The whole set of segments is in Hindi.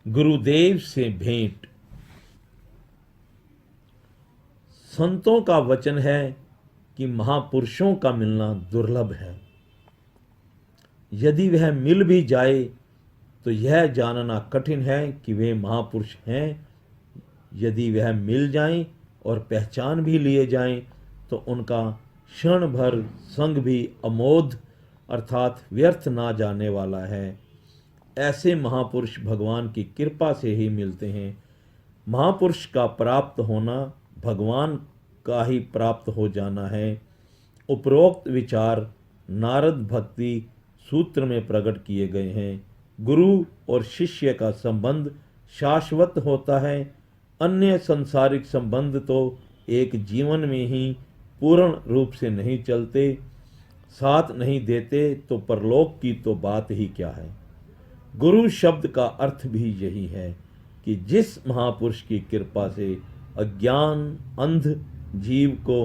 गुरुदेव से भेंट। संतों का वचन है कि महापुरुषों का मिलना दुर्लभ है। यदि वह मिल भी जाए तो यह जानना कठिन है कि वे महापुरुष हैं। यदि वह मिल जाएं और पहचान भी लिए जाएं तो उनका क्षण भर संग भी अमोघ अर्थात व्यर्थ ना जाने वाला है। ऐसे महापुरुष भगवान की कृपा से ही मिलते हैं। महापुरुष का प्राप्त होना भगवान का ही प्राप्त हो जाना है। उपरोक्त विचार नारद भक्ति सूत्र में प्रकट किए गए हैं। गुरु और शिष्य का संबंध शाश्वत होता है। अन्य संसारिक संबंध तो एक जीवन में ही पूर्ण रूप से नहीं चलते, साथ नहीं देते तो परलोक की तो बात ही क्या है। गुरु शब्द का अर्थ भी यही है कि जिस महापुरुष की कृपा से अज्ञान अंध जीव को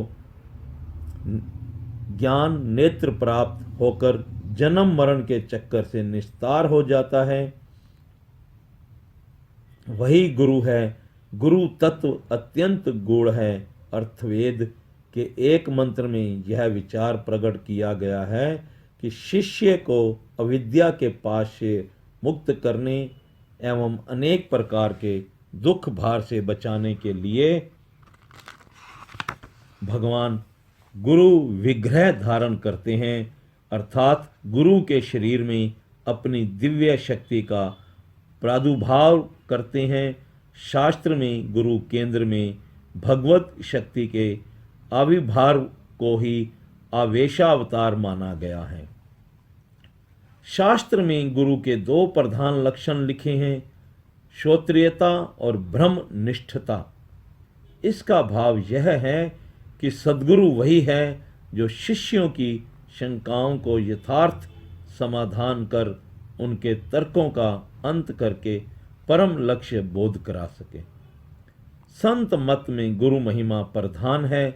ज्ञान नेत्र प्राप्त होकर जन्म मरण के चक्कर से निस्तार हो जाता है, वही गुरु है। गुरु तत्व अत्यंत गूढ़ है। अर्थवेद के एक मंत्र में यह विचार प्रकट किया गया है कि शिष्य को अविद्या के पास से मुक्त करने एवं अनेक प्रकार के दुख भार से बचाने के लिए भगवान गुरु विग्रह धारण करते हैं, अर्थात गुरु के शरीर में अपनी दिव्य शक्ति का प्रादुर्भाव करते हैं। शास्त्र में गुरु केंद्र में भगवत शक्ति के आविर्भाव को ही आवेशावतार माना गया है। शास्त्र में गुरु के दो प्रधान लक्षण लिखे हैं, श्रोत्रियता और ब्रह्मनिष्ठता। इसका भाव यह है कि सद्गुरु वही है जो शिष्यों की शंकाओं को यथार्थ समाधान कर उनके तर्कों का अंत करके परम लक्ष्य बोध करा सके। संत मत में गुरु महिमा प्रधान है।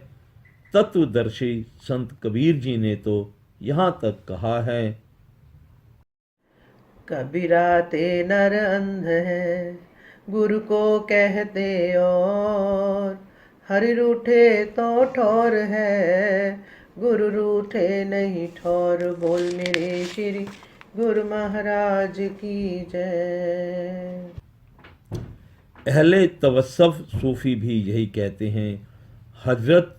तत्वदर्शी संत कबीर जी ने तो यहाँ तक कहा है, कबीरा ते नर अंध है गुरु को कहते और, हरि रूठे तो ठौर है गुरु रूठे नहीं ठौर। बोल मेरे श्री गुरु महाराज की जय। अहले तवस्सुफ सूफी भी यही कहते हैं। हजरत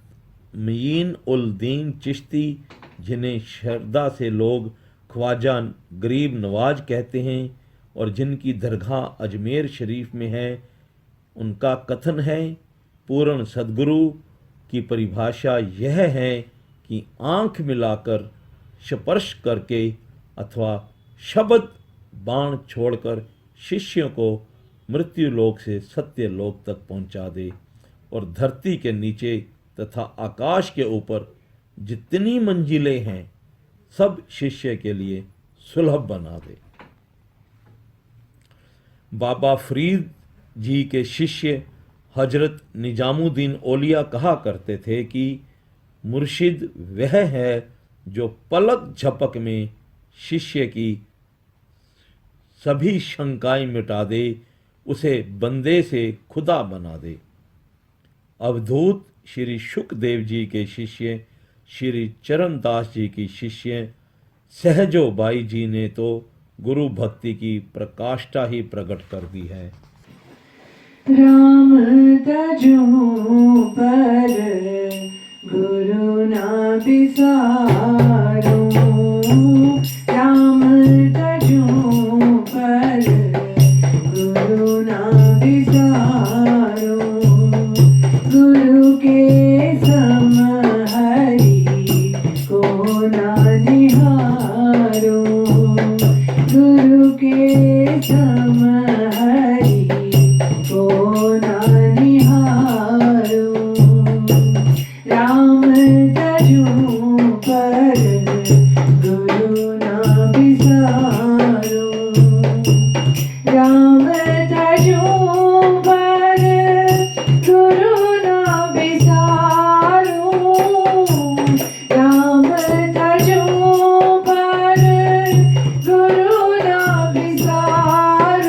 मईन उल दीन चिश्ती, जिन्हें श्रद्धा से लोग ख्वाजा गरीब नवाज कहते हैं और जिनकी दरगाह अजमेर शरीफ में है, उनका कथन है, पूर्ण सद्गुरु की परिभाषा यह है कि आंख मिलाकर स्पर्श करके अथवा शब्द बाण छोड़कर शिष्यों को मृत्यु लोक से सत्य लोक तक पहुंचा दे और धरती के नीचे तथा आकाश के ऊपर जितनी मंजिलें हैं सब शिष्य के लिए सुलभ बना दे। बाबा फरीद जी के शिष्य हजरत निजामुद्दीन औलिया कहा करते थे कि मुर्शिद वह है जो पलक झपक में शिष्य की सभी शंकाएं मिटा दे, उसे बंदे से खुदा बना दे। अवधूत श्री शुकदेव जी के शिष्य श्री चरणदास जी की शिष्य सहजो बाई जी ने तो गुरु भक्ति की प्रकाष्ठा ही प्रकट कर दी है। राम तजो पर गुरु ना बिसारो, राम तजो पर गुरु ना बिसारो, गुरु के सम हरि को ना निहारो, गुरु के सम हरि को ना निहारो, राम तजो पर गुरु ना बिसारो, राम तजो पर गुरु ना बिसारो, राम तजो पर गुरु ना बिसारो,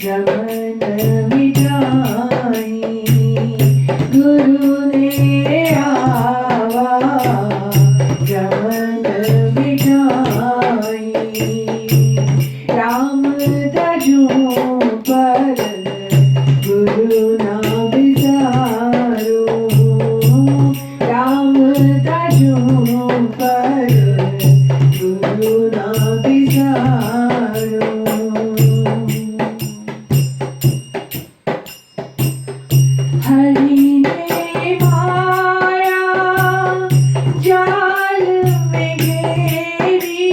रमन मिटाई गुरु ने आवा रमन मिटाई राम तजों पर गुरु ना बिसारो राम तजों पर गुरु ना बिसारो हरि ने माया जाल में घेरी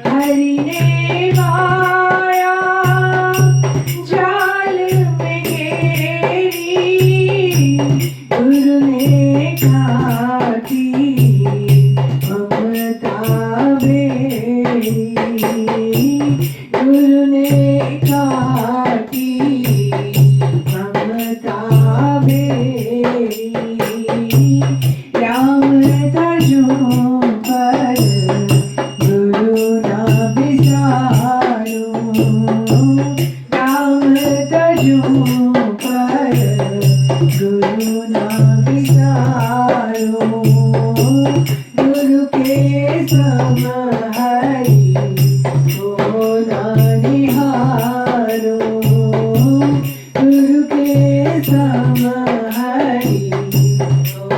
हरि ने माया जाल में घेरी गुरु ने काटी ममता बेड़ी गुरु ने काटी ममता बेड़ी राम तजों पर गुरु ना बिसारो राम तजों पर गुरु ना बिसारो गुरु के सम हरि को ना निहारो गुरु के सम हरि को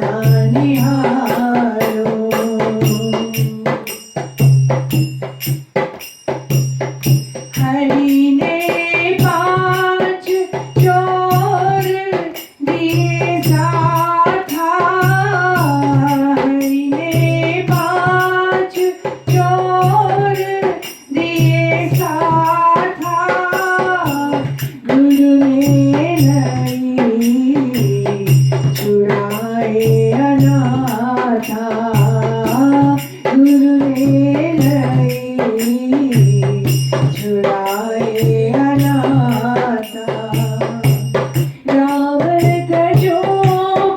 ना निहारो हरि ने पांच चोर दिए साथा हरि ने पांच चोर दिए साथा गुरु ने नहीं छुड़ाए अनाथा गुरु ने नहीं छुड़ाए अनाथा राम तजों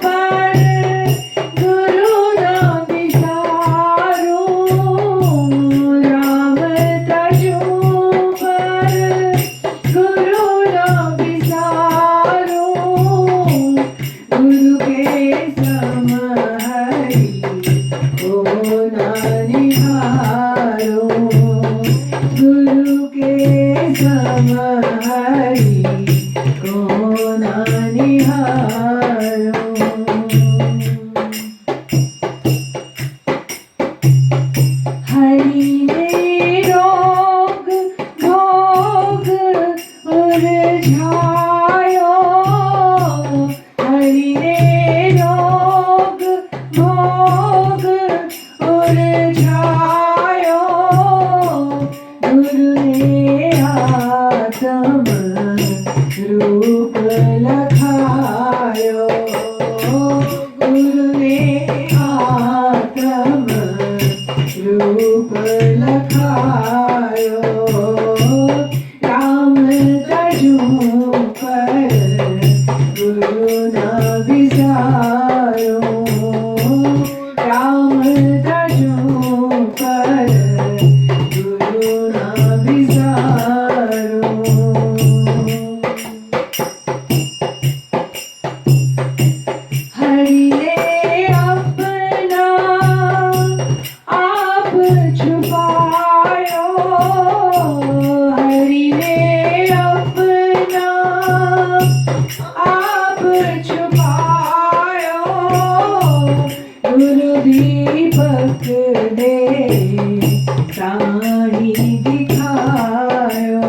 पर गुरु ना बिसारो राम तजों पर गुरु ना बिसारो गुरु के सम हरि को ना निहारो गुरु के सम हरि को ना निहारो हरि ने रोग भोग उलझायो हरि ने रोग भोग उलझायो गुरु ने आत्म रूप लखायो गुरु ने आत्म रूप लखायो राम तजों पर गुरु ना बिसारो राम तजों पर गुरु ना बिसारो हरि ने अपना आप छुपायो हरि ने अपना आप छुपायो गुरु दीपक दे प्राणी दिखायो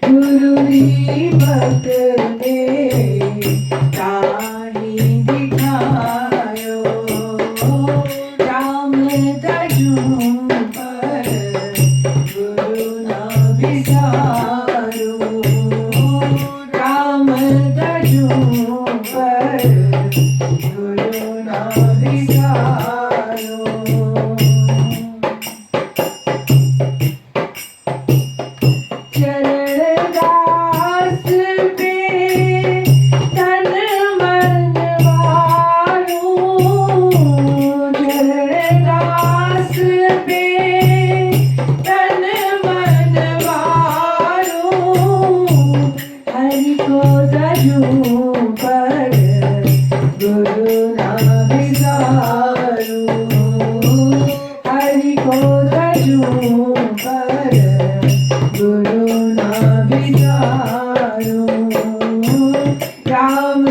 गुरु दीपक दे प्राणी दिखायो राम तजों पर गुरु ना बिसारो राम तजों पर गुरु ना बिसारो चरणदास पे तन मन वारो चरणदास पे तन मन वारो विचारो राम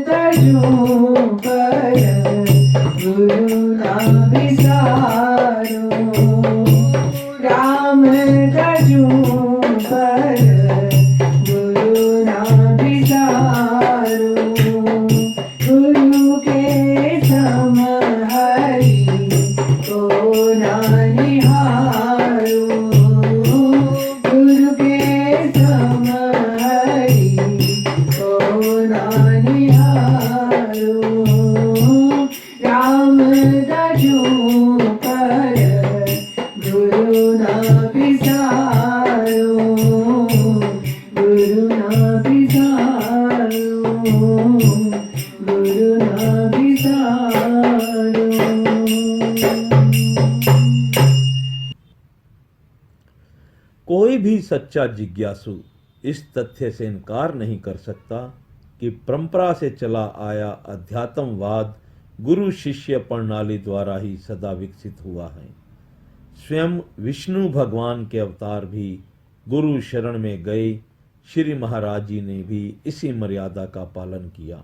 तजू पर गुरु ना विचारो राम तजू पर गुरु ना विचारो गुरु के सम हरि को ना निहारो गुरु के सम हरि को ना निहारो राम तजू पर गुरु ना विचारो गुरु ना विचारो गुरु ना विचारो। कोई भी सच्चा जिज्ञासु इस तथ्य से इनकार नहीं कर सकता कि परंपरा से चला आया अध्यात्मवाद गुरु शिष्य प्रणाली द्वारा ही सदा विकसित हुआ है। स्वयं विष्णु भगवान के अवतार भी गुरु शरण में गए। श्री महाराज जी ने भी इसी मर्यादा का पालन किया।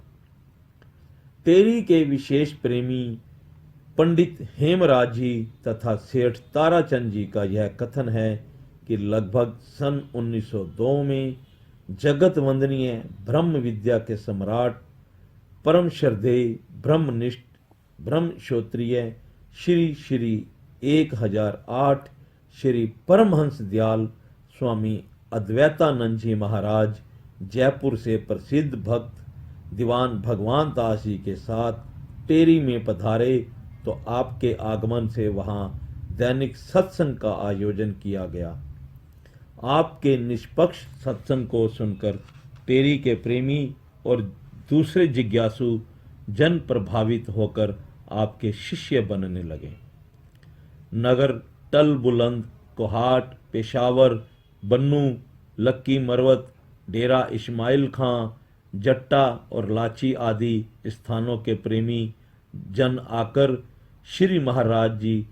टेरी के विशेष प्रेमी पंडित हेमराज जी तथा सेठ ताराचंद जी का यह कथन है कि लगभग सन 1902 में जगत वंदनीय ब्रह्म विद्या के सम्राट परम श्रद्धेय ब्रह्मनिष्ठ ब्रह्म क्षोत्रिय श्री श्री 1008 श्री परमहंस दयाल स्वामी अद्वैतानंद जी महाराज जयपुर से प्रसिद्ध भक्त दीवान भगवान दास जी के साथ टेरी में पधारे तो आपके आगमन से वहां दैनिक सत्संग का आयोजन किया गया। आपके निष्पक्ष सत्संग को सुनकर टेरी के प्रेमी और दूसरे जिज्ञासु जन प्रभावित होकर आपके शिष्य बनने लगे। नगर टल बुलंद, कोहाट, पेशावर, बन्नू, लक्की मरवत, डेरा इस्माइल खां, जट्टा और लाची आदि स्थानों के प्रेमी जन आकर श्री महाराज जी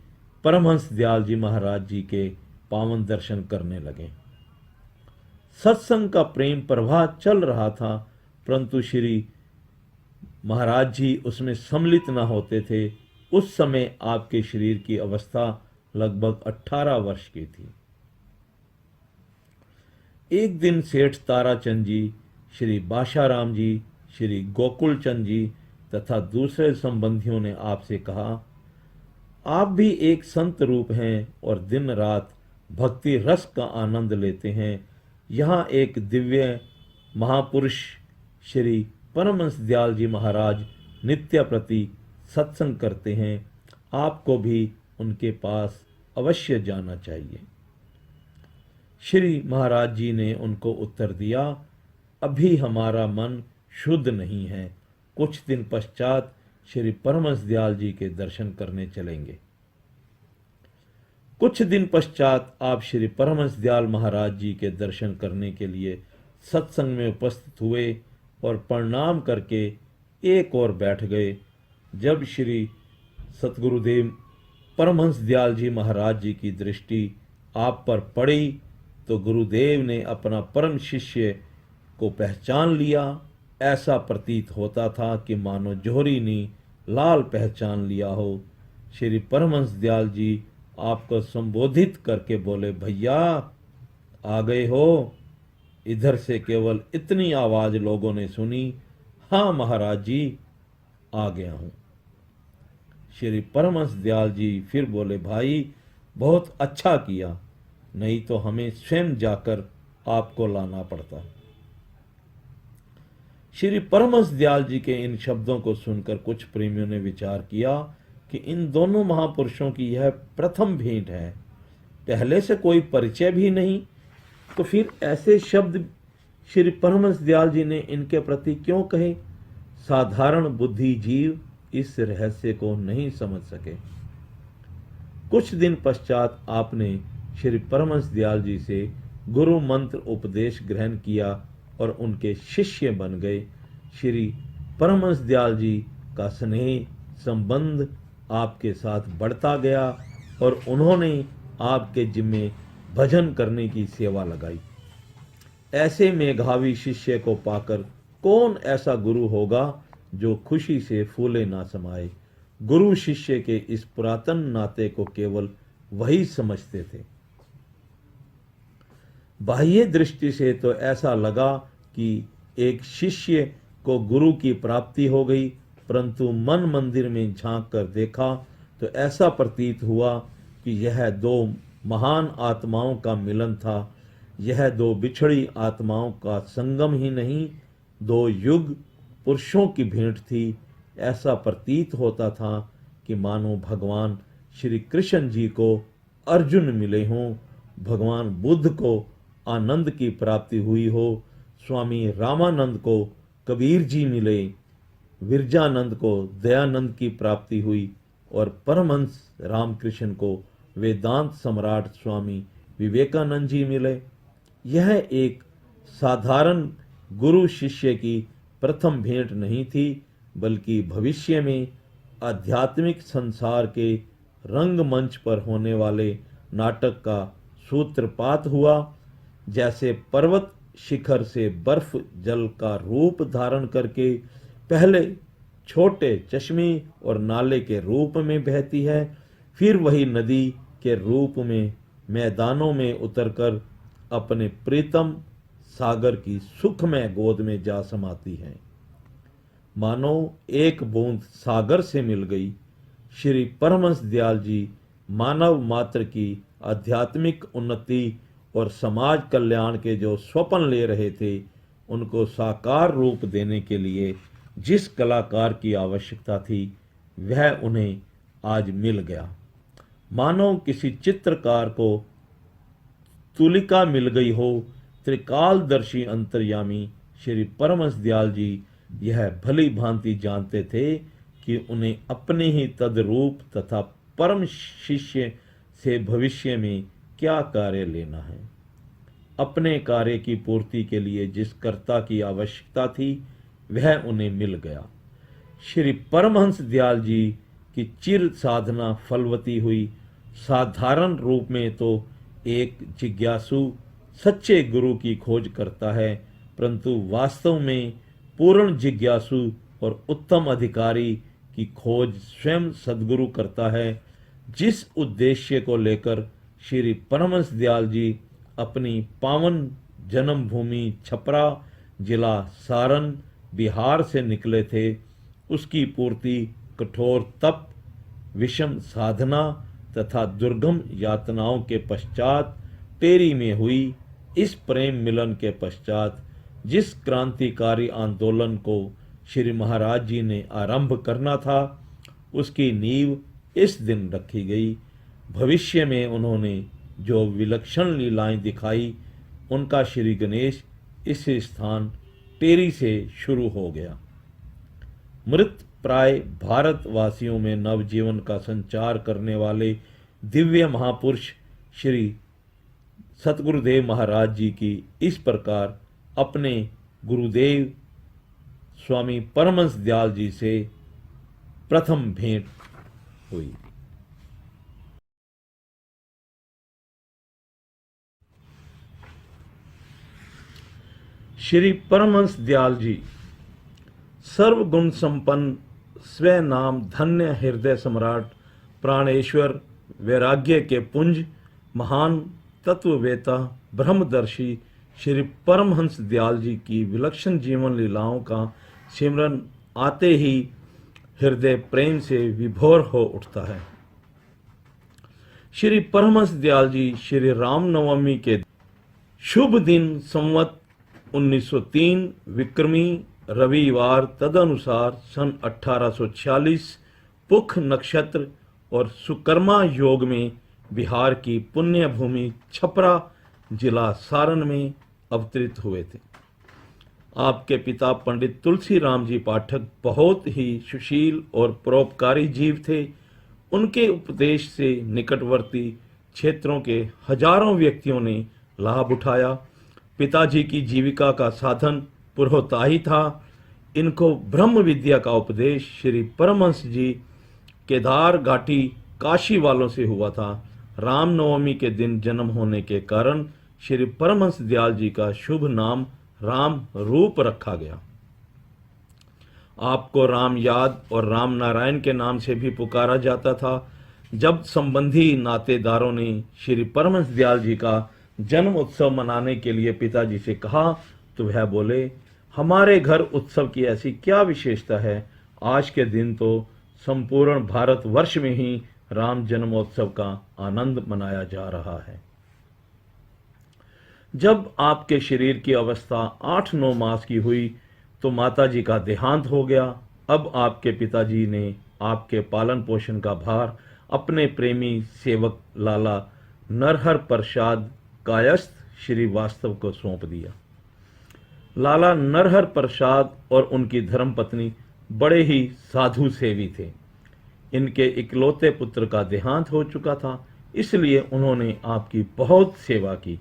परमहंस दयाल जी महाराज जी के पावन दर्शन करने लगे। सत्संग का प्रेम प्रवाह चल रहा था, परंतु श्री महाराज जी उसमें सम्मिलित न होते थे। उस समय आपके शरीर की अवस्था लगभग 18 वर्ष की थी। एक दिन सेठ ताराचंद जी, श्री बाशाराम जी, श्री गोकुल चंद जी तथा दूसरे संबंधियों ने आपसे कहा, आप भी एक संत रूप हैं और दिन रात भक्ति रस का आनंद लेते हैं। यहाँ एक दिव्य महापुरुष श्री परमहंस दयाल जी महाराज नित्य प्रति सत्संग करते हैं, आपको भी उनके पास अवश्य जाना चाहिए। श्री महाराज जी ने उनको उत्तर दिया, अभी हमारा मन शुद्ध नहीं है, कुछ दिन पश्चात श्री परमहंस दयाल जी के दर्शन करने चलेंगे। कुछ दिन पश्चात आप श्री परमहंस दयाल महाराज जी के दर्शन करने के लिए सत्संग में उपस्थित हुए और प्रणाम करके एक और बैठ गए। जब श्री सतगुरुदेव परमहंस दयाल जी महाराज जी की दृष्टि आप पर पड़ी तो गुरुदेव ने अपना परम शिष्य को पहचान लिया। ऐसा प्रतीत होता था कि मानो जोहरी ने लाल पहचान लिया हो। श्री परमहंस दयाल जी आपको संबोधित करके बोले, भैया आ गए हो। इधर से केवल इतनी आवाज लोगों ने सुनी, हाँ महाराज जी आ गया हूं। श्री परमहंस दयाल जी फिर बोले, भाई बहुत अच्छा किया, नहीं तो हमें स्वयं जाकर आपको लाना पड़ता। श्री परमहंस दयाल जी के इन शब्दों को सुनकर कुछ प्रेमियों ने विचार किया कि इन दोनों महापुरुषों की यह प्रथम भेंट है, पहले से कोई परिचय भी नहीं, तो फिर ऐसे शब्द श्री परमहंस दयाल जी ने इनके प्रति क्यों कहे। साधारण बुद्धि जीव इस रहस्य को नहीं समझ सके। कुछ दिन पश्चात आपने श्री परमहंस दयाल जी से गुरु मंत्र उपदेश ग्रहण किया और उनके शिष्य बन गए। श्री परमहंस दयाल जी का स्नेह संबंध आपके साथ बढ़ता गया और उन्होंने आपके जिम्मे भजन करने की सेवा लगाई। ऐसे मेधावी शिष्य को पाकर कौन ऐसा गुरु होगा जो खुशी से फूले ना समाए। गुरु शिष्य के इस पुरातन नाते को केवल वही समझते थे। बाह्य दृष्टि से तो ऐसा लगा कि एक शिष्य को गुरु की प्राप्ति हो गई, परंतु मन मंदिर में झांक कर देखा तो ऐसा प्रतीत हुआ कि यह दो महान आत्माओं का मिलन था। यह दो बिछड़ी आत्माओं का संगम ही नहीं, दो युग पुरुषों की भेंट थी। ऐसा प्रतीत होता था कि मानो भगवान श्री कृष्ण जी को अर्जुन मिले हों, भगवान बुद्ध को आनंद की प्राप्ति हुई हो, स्वामी रामानंद को कबीर जी मिले, विरजानंद को दयानंद की प्राप्ति हुई और परमहंस रामकृष्ण को वेदांत सम्राट स्वामी विवेकानंद जी मिले। यह एक साधारण गुरु शिष्य की प्रथम भेंट नहीं थी, बल्कि भविष्य में आध्यात्मिक संसार के रंगमंच पर होने वाले नाटक का सूत्रपात हुआ। जैसे पर्वत शिखर से बर्फ जल का रूप धारण करके पहले छोटे चश्मे और नाले के रूप में बहती है, फिर वही नदी के रूप में मैदानों में उतरकर अपने प्रीतम सागर की सुखमय गोद में जा समाती है। मानो एक बूंद सागर से मिल गई। श्री परमहंस दयाल जी मानव मात्र की आध्यात्मिक उन्नति और समाज कल्याण के जो स्वप्न ले रहे थे, उनको साकार रूप देने के लिए जिस कलाकार की आवश्यकता थी, वह उन्हें आज मिल गया। मानो किसी चित्रकार को तुलिका मिल गई हो। त्रिकालदर्शी अंतर्यामी श्री परमहंस दयाल जी यह भली भांति जानते थे कि उन्हें अपने ही तद्रूप तथा परम शिष्य से भविष्य में क्या कार्य लेना है। अपने कार्य की पूर्ति के लिए जिस कर्ता की आवश्यकता थी, वह उन्हें मिल गया। श्री परमहंस दयाल जी की चिर साधना फलवती हुई। साधारण रूप में तो एक जिज्ञासु सच्चे गुरु की खोज करता है, परंतु वास्तव में पूर्ण जिज्ञासु और उत्तम अधिकारी की खोज स्वयं सद्गुरु करता है। जिस उद्देश्य को लेकर श्री परमहंस दयाल जी अपनी पावन जन्मभूमि छपरा जिला सारण बिहार से निकले थे, उसकी पूर्ति कठोर तप, विषम साधना तथा दुर्गम यातनाओं के पश्चात टेरी में हुई। इस प्रेम मिलन के पश्चात जिस क्रांतिकारी आंदोलन को श्री महाराज जी ने आरंभ करना था, उसकी नींव इस दिन रखी गई। भविष्य में उन्होंने जो विलक्षण लीलाएं दिखाई, उनका श्री गणेश इस स्थान टेरी से शुरू हो गया। मृत प्राय भारतवासियों में नवजीवन का संचार करने वाले दिव्य महापुरुष श्री सतगुरुदेव महाराज जी की इस प्रकार अपने गुरुदेव स्वामी परमहंस दयाल जी से प्रथम भेंट हुई। श्री परमहंस दयाल जी सर्वगुण संपन्न, स्व नाम धन्य, हृदय सम्राट, प्राणेश्वर, वैराग्य के पुंज, महान तत्ववेता, ब्रह्मदर्शी श्री परमहंस दयाल जी की विलक्षण जीवन लीलाओं का सिमरन आते ही हृदय प्रेम से विभोर हो उठता है। श्री परमहंस दयाल जी श्री रामनवमी के शुभ दिन संवत 1903 विक्रमी रविवार तदनुसार सन 1846 पुख नक्षत्र और सुकर्मा योग में बिहार की पुण्य भूमि छपरा जिला सारण में अवतरित हुए थे। आपके पिता पंडित तुलसी राम जी पाठक बहुत ही सुशील और परोपकारी जीव थे। उनके उपदेश से निकटवर्ती क्षेत्रों के हजारों व्यक्तियों ने लाभ उठाया। पिताजी की जीविका का साधन पुरोहिताई था। इनको ब्रह्म विद्या का उपदेश श्री परमहंस जी केदार घाटी काशी वालों से हुआ था। रामनवमी के दिन जन्म होने के कारण श्री परमहंस दयाल जी का शुभ नाम राम रूप रखा गया। आपको राम याद और राम नारायण के नाम से भी पुकारा जाता था। जब संबंधी नातेदारों ने श्री परमहंस दयाल जी का जन्म उत्सव मनाने के लिए पिताजी से कहा तो वह बोले, हमारे घर उत्सव की ऐसी क्या विशेषता है, आज के दिन तो संपूर्ण भारतवर्ष में ही राम जन्मोत्सव का आनंद मनाया जा रहा है। जब आपके शरीर की अवस्था 8-9 मास की हुई तो माताजी का देहांत हो गया। अब आपके पिताजी ने आपके पालन पोषण का भार अपने प्रेमी सेवक लाला नरहर प्रसाद कायस्थ श्रीवास्तव को सौंप दिया। लाला नरहर प्रसाद और उनकी धर्मपत्नी बड़े ही साधु सेवी थे। इनके इकलौते पुत्र का देहांत हो चुका था, इसलिए उन्होंने आपकी बहुत सेवा की।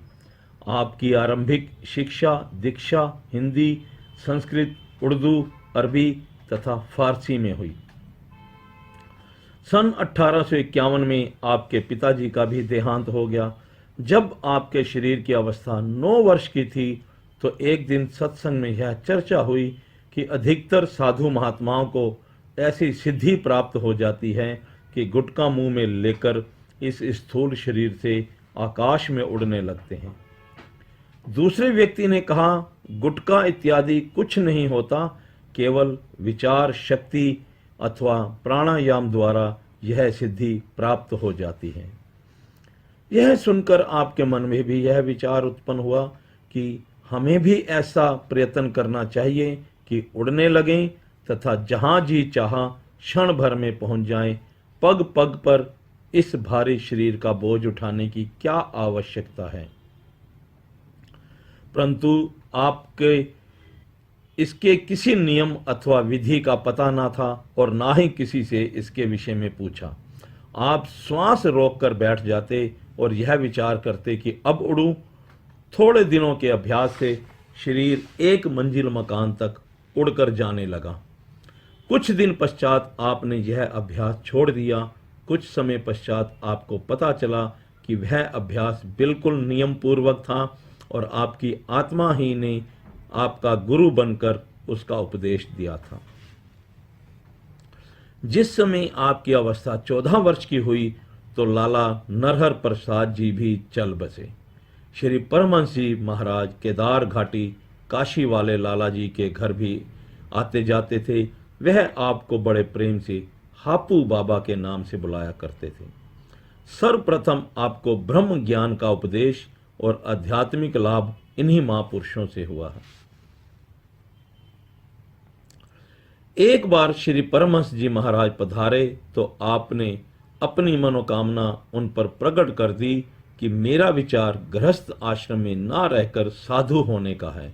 आपकी आरंभिक शिक्षा दीक्षा हिंदी, संस्कृत, उर्दू, अरबी तथा फारसी में हुई। सन 1851 में आपके पिताजी का भी देहांत हो गया। जब आपके शरीर की अवस्था 9 वर्ष की थी तो एक दिन सत्संग में यह चर्चा हुई कि अधिकतर साधु महात्माओं को ऐसी सिद्धि प्राप्त हो जाती है कि गुटखा मुंह में लेकर इस स्थूल शरीर से आकाश में उड़ने लगते हैं। दूसरे व्यक्ति ने कहा, गुटखा इत्यादि कुछ नहीं होता, केवल विचार शक्ति अथवा प्राणायाम द्वारा यह सिद्धि प्राप्त हो जाती है। यह सुनकर आपके मन में भी यह विचार उत्पन्न हुआ कि हमें भी ऐसा प्रयत्न करना चाहिए कि उड़ने लगें तथा जहां जी चाहा क्षण भर में पहुंच जाएं। पग पग पर इस भारी शरीर का बोझ उठाने की क्या आवश्यकता है। परंतु आपके इसके किसी नियम अथवा विधि का पता ना था और ना ही किसी से इसके विषय में पूछा। आप श्वास रोककर बैठ जाते और यह विचार करते कि अब उड़ूं। थोड़े दिनों के अभ्यास से शरीर 1 मंजिल मकान तक उड़कर जाने लगा। कुछ दिन पश्चात आपने यह अभ्यास छोड़ दिया। कुछ समय पश्चात आपको पता चला कि वह अभ्यास बिल्कुल नियम पूर्वक था और आपकी आत्मा ही ने आपका गुरु बनकर उसका उपदेश दिया था। जिस समय आपकी अवस्था 14 वर्ष की हुई तो लाला नरहर प्रसाद जी भी चल बसे। श्री परमहंस जी महाराज केदार घाटी काशी वाले लाला जी के घर भी आते जाते थे। वह आपको बड़े प्रेम से हापू बाबा के नाम से बुलाया करते थे। सर्वप्रथम आपको ब्रह्म ज्ञान का उपदेश और आध्यात्मिक लाभ इन्हीं महापुरुषों से हुआ है। एक बार श्री परमहंस जी महाराज पधारे तो आपने अपनी मनोकामना उन पर प्रकट कर दी कि मेरा विचार गृहस्थ आश्रम में ना रहकर साधु होने का है,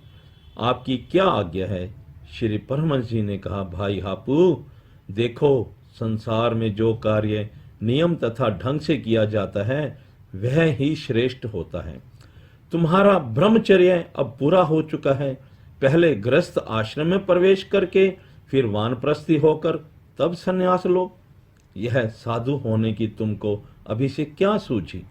आपकी क्या आज्ञा है। श्री परमहंस जी ने कहा, भाई हापू, देखो संसार में जो कार्य नियम तथा ढंग से किया जाता है वह ही श्रेष्ठ होता है। तुम्हारा ब्रह्मचर्य अब पूरा हो चुका है। पहले गृहस्थ आश्रम में प्रवेश करके फिर वानप्रस्थी होकर तब संन्यास लो। यह साधु होने की तुमको अभी से क्या सूझी।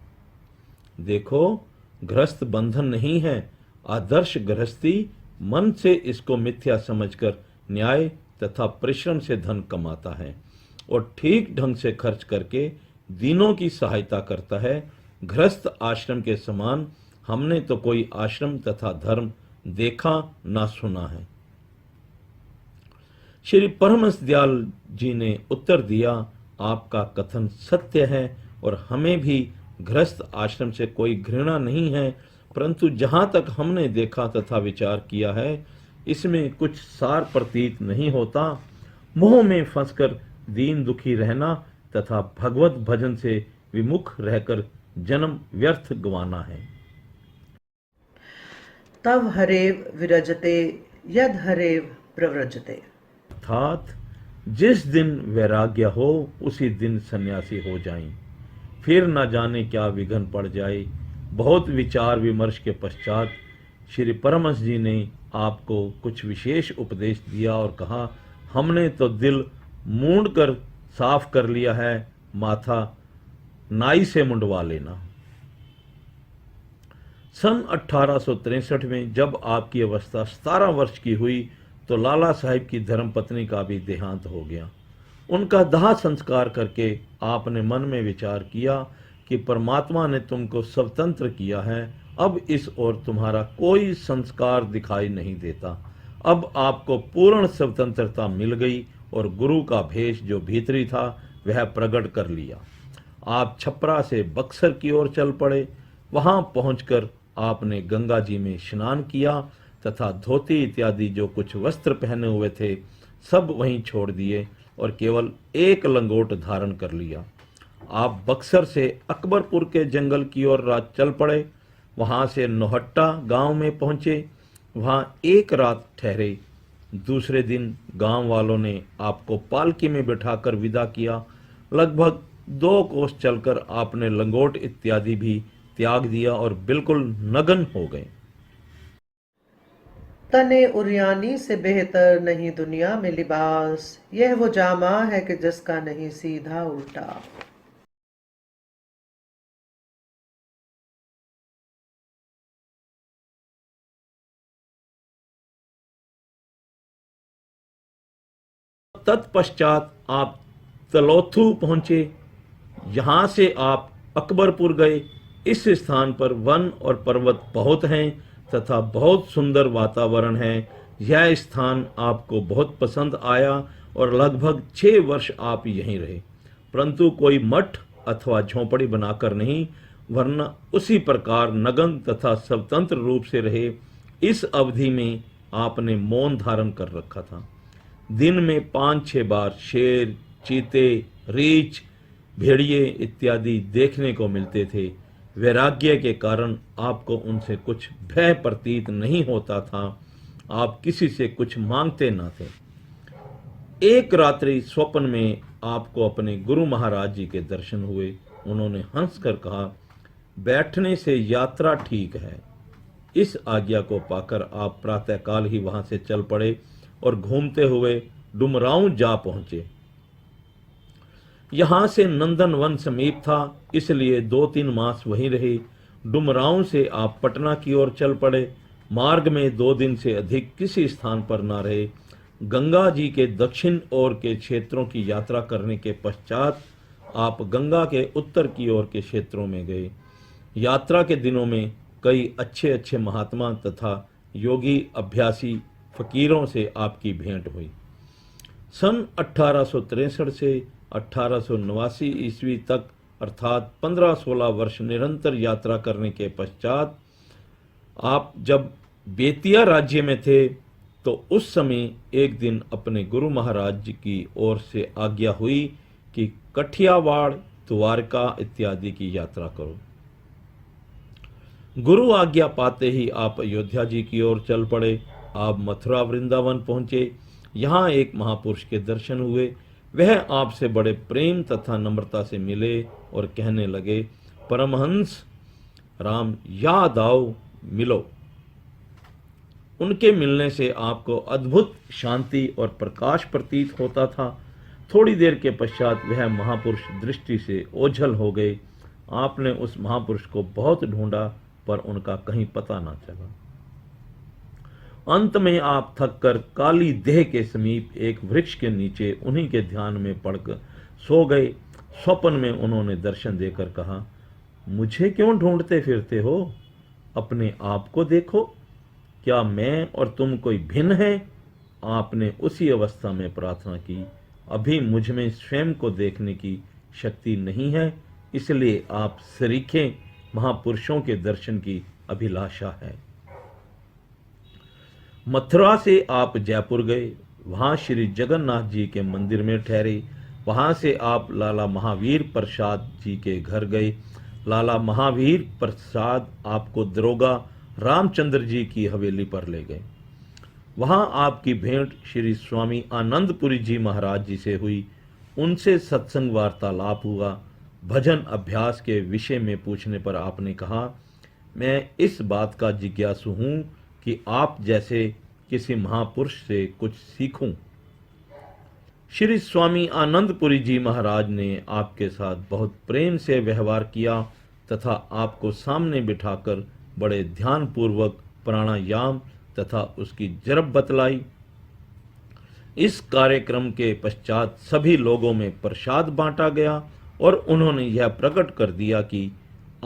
देखो, गृहस्थ बंधन नहीं है। आदर्श गृहस्थी मन से इसको मिथ्या समझकर न्याय तथा परिश्रम से धन कमाता है और ठीक ढंग से खर्च करके दीनों की सहायता करता है। गृहस्थ आश्रम के समान हमने तो कोई आश्रम तथा धर्म देखा ना सुना है। श्री परमहंस दयाल जी ने उत्तर दिया, आपका कथन सत्य है और हमें भी गृहस्थ आश्रम से कोई घृणा नहीं है, परंतु जहां तक हमने देखा तथा विचार किया है इसमें कुछ सार प्रतीत नहीं होता। मोह में फंसकर दीन दुखी रहना तथा भगवत भजन से विमुख रहकर जन्म व्यर्थ गंवाना है। तव हरेव विरजते यद हरेव प्रव्रजते। अर्थात जिस दिन वैराग्य हो उसी दिन सन्यासी हो जाएं, फिर न जाने क्या विघ्न पड़ जाए। बहुत विचार विमर्श के पश्चात श्री परमहंस जी ने आपको कुछ विशेष उपदेश दिया और कहा, हमने तो दिल मूंड कर साफ कर लिया है, माथा नाई से मुंडवा लेना। सन 1863 में जब आपकी अवस्था 17 वर्ष की हुई तो लाला साहिब की धर्मपत्नी का भी देहांत हो गया। उनका दाह संस्कार करके आपने मन में विचार किया कि परमात्मा ने तुमको स्वतंत्र किया है, अब इस ओर तुम्हारा कोई संस्कार दिखाई नहीं देता। अब आपको पूर्ण स्वतंत्रता मिल गई और गुरु का भेष जो भीतरी था वह प्रकट कर लिया। आप छपरा से बक्सर की ओर चल पड़े। वहां पहुंचकर आपने गंगा जी में स्नान किया तथा धोती इत्यादि जो कुछ वस्त्र पहने हुए थे सब वहीं छोड़ दिए और केवल एक लंगोट धारण कर लिया। आप बक्सर से अकबरपुर के जंगल की ओर रात चल पड़े। वहां से नोहट्टा गांव में पहुंचे। वहां एक रात ठहरे। दूसरे दिन गांव वालों ने आपको पालकी में बिठाकर विदा किया। लगभग 2 कोस चलकर आपने लंगोट इत्यादि भी त्याग दिया और बिल्कुल नग्न हो गए। तने उरियानी से बेहतर नहीं दुनिया में लिबास, यह वो जामा है कि जिसका नहीं सीधा उल्टा। तत्पश्चात आप तलोथू पहुंचे। यहाँ से आप अकबरपुर गए। इस स्थान पर वन और पर्वत बहुत हैं तथा बहुत सुंदर वातावरण है। यह स्थान आपको बहुत पसंद आया और लगभग 6 वर्ष आप यहीं रहे, परंतु कोई मठ अथवा झोंपड़ी बनाकर नहीं, वरना उसी प्रकार नग्न तथा स्वतंत्र रूप से रहे। इस अवधि में आपने मौन धारण कर रखा था। दिन में 5-6 बार शेर, चीते, रीछ, भेड़िए इत्यादि देखने को मिलते थे। वैराग्य के कारण आपको उनसे कुछ भय प्रतीत नहीं होता था। आप किसी से कुछ मांगते न थे। एक रात्रि स्वप्न में आपको अपने गुरु महाराज जी के दर्शन हुए। उन्होंने हंसकर कहा, बैठने से यात्रा ठीक है। इस आज्ञा को पाकर आप प्रातःकाल ही वहां से चल पड़े और घूमते हुए डुमरांव जा पहुंचे। यहां से नंदन वन समीप था, इसलिए 2-3 मास वहीं रहे। डुमरांव से आप पटना की ओर चल पड़े। मार्ग में 2 दिन से अधिक किसी स्थान पर न रहे। गंगा जी के दक्षिण ओर के क्षेत्रों की यात्रा करने के पश्चात आप गंगा के उत्तर की ओर के क्षेत्रों में गए। यात्रा के दिनों में कई अच्छे अच्छे महात्मा तथा योगी अभ्यासी फकीरों से आपकी भेंट हुई। सन 1863 से 1889 ईस्वी तक अर्थात 15-16 वर्ष निरंतर यात्रा करने के पश्चात आप जब बेतिया राज्य में थे तो उस समय एक दिन अपने गुरु महाराज जी की ओर से आज्ञा हुई कि कठियावाड़, द्वारका इत्यादि की यात्रा करो। गुरु आज्ञा पाते ही आप अयोध्या जी की ओर चल पड़े। आप मथुरा वृंदावन पहुंचे। यहाँ एक महापुरुष के दर्शन हुए। वह आपसे बड़े प्रेम तथा नम्रता से मिले और कहने लगे, परमहंस राम, याद आओ, मिलो। उनके मिलने से आपको अद्भुत शांति और प्रकाश प्रतीत होता था। थोड़ी देर के पश्चात वह महापुरुष दृष्टि से ओझल हो गए। आपने उस महापुरुष को बहुत ढूंढा पर उनका कहीं पता ना चला। अंत में आप थककर काली देह के समीप एक वृक्ष के नीचे उन्हीं के ध्यान में पड़कर सो गए। स्वप्न में उन्होंने दर्शन देकर कहा, मुझे क्यों ढूंढते फिरते हो? अपने आप को देखो, क्या मैं और तुम कोई भिन्न है? आपने उसी अवस्था में प्रार्थना की, अभी मुझ में स्वयं को देखने की शक्ति नहीं है, इसलिए आप सरीखे महापुरुषों के दर्शन की अभिलाषा है। मथुरा से आप जयपुर गए। वहां श्री जगन्नाथ जी के मंदिर में ठहरे। वहां से आप लाला महावीर प्रसाद जी के घर गए। लाला महावीर प्रसाद आपको दरोगा रामचंद्र जी की हवेली पर ले गए। वहां आपकी भेंट श्री स्वामी आनंदपुरी जी महाराज जी से हुई। उनसे सत्संग वार्तालाप हुआ। भजन अभ्यास के विषय में पूछने पर आपने कहा, मैं इस बात का जिज्ञासु हूं कि आप जैसे किसी महापुरुष से कुछ सीखूं। श्री स्वामी आनंदपुरी जी महाराज ने आपके साथ बहुत प्रेम से व्यवहार किया तथा आपको सामने बिठाकर बड़े ध्यानपूर्वक प्राणायाम तथा उसकी जरब बतलाई। इस कार्यक्रम के पश्चात सभी लोगों में प्रसाद बांटा गया और उन्होंने यह प्रकट कर दिया कि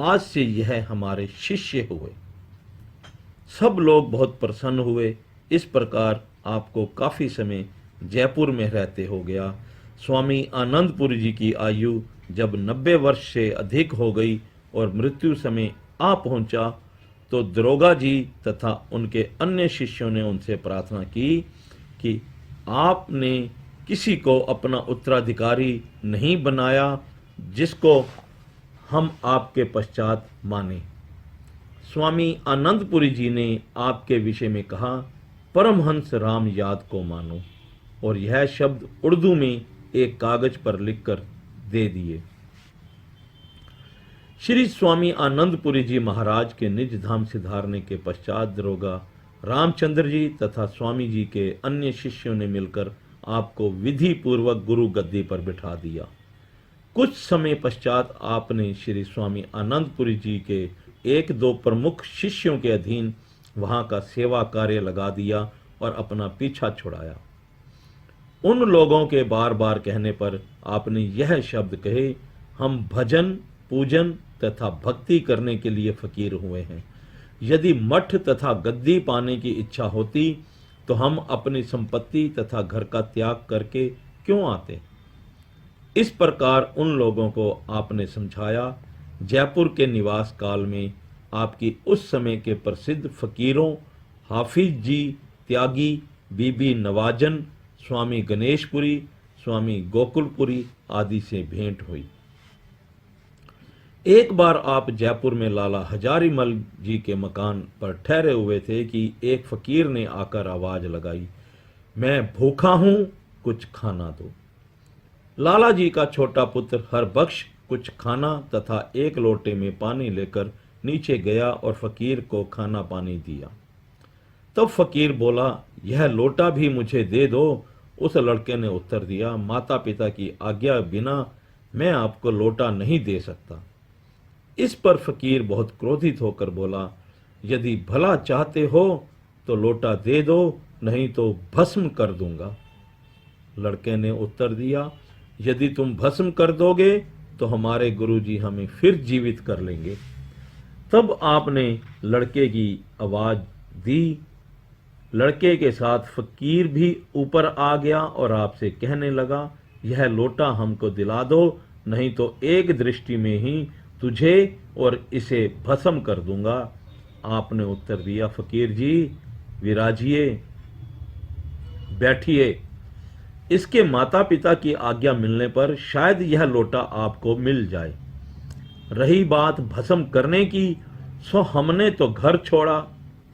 आज से यह हमारे शिष्य हुए। सब लोग बहुत प्रसन्न हुए। इस प्रकार आपको काफी समय जयपुर में रहते हो गया। स्वामी आनंदपुरी जी की आयु जब 90 वर्ष से अधिक हो गई और मृत्यु समय आ पहुंचा तो दरोगा जी तथा उनके अन्य शिष्यों ने उनसे प्रार्थना की कि आपने किसी को अपना उत्तराधिकारी नहीं बनाया जिसको हम आपके पश्चात माने। स्वामी आनंदपुरी जी ने आपके विषय में कहा, परमहंस राम याद को मानो, और यह शब्द उर्दू में एक कागज पर लिखकर दे दिए। श्री स्वामी आनंदपुरी जी महाराज के निज धाम सिधारने के पश्चात दरोगा रामचंद्र जी तथा स्वामी जी के अन्य शिष्यों ने मिलकर आपको विधि पूर्वक गुरु गद्दी पर बिठा दिया। कुछ समय पश्चात आपने श्री स्वामी आनंदपुरी जी के एक दो प्रमुख शिष्यों के अधीन वहां का सेवा कार्य लगा दिया और अपना पीछा छुड़ाया। उन लोगों के बार बार कहने पर आपने यह शब्द कहे, हम भजन पूजन तथा भक्ति करने के लिए फकीर हुए हैं। यदि मठ तथा गद्दी पाने की इच्छा होती तो हम अपनी संपत्ति तथा घर का त्याग करके क्यों आते। इस प्रकार उन लोगों को आपने समझाया। जयपुर के निवास काल में आपकी उस समय के प्रसिद्ध फकीरों हाफिज जी त्यागी, बीबी नवाजन, स्वामी गणेशपुरी, स्वामी गोकुलपुरी आदि से भेंट हुई। एक बार आप जयपुर में लाला हजारीमल जी के मकान पर ठहरे हुए थे कि एक फकीर ने आकर आवाज लगाई, मैं भूखा हूं, कुछ खाना दो। लाला जी का छोटा पुत्र हरबख्श कुछ खाना तथा एक लोटे में पानी लेकर नीचे गया और फकीर को खाना पानी दिया। तब फकीर बोला, यह लोटा भी मुझे दे दो। उस लड़के ने उत्तर दिया, माता पिता की आज्ञा बिना मैं आपको लोटा नहीं दे सकता। इस पर फकीर बहुत क्रोधित होकर बोला, यदि भला चाहते हो तो लोटा दे दो, नहीं तो भस्म कर दूंगा। लड़के ने उत्तर दिया, यदि तुम भस्म कर दोगे तो हमारे गुरुजी हमें फिर जीवित कर लेंगे। तब आपने लड़के की आवाज दी। लड़के के साथ फकीर भी ऊपर आ गया और आपसे कहने लगा, यह लोटा हमको दिला दो, नहीं तो एक दृष्टि में ही तुझे और इसे भस्म कर दूंगा। आपने उत्तर दिया, फकीर जी विराजिए, बैठिए। इसके माता पिता की आज्ञा मिलने पर शायद यह लोटा आपको मिल जाए। रही बात भस्म करने की, सो हमने तो घर छोड़ा,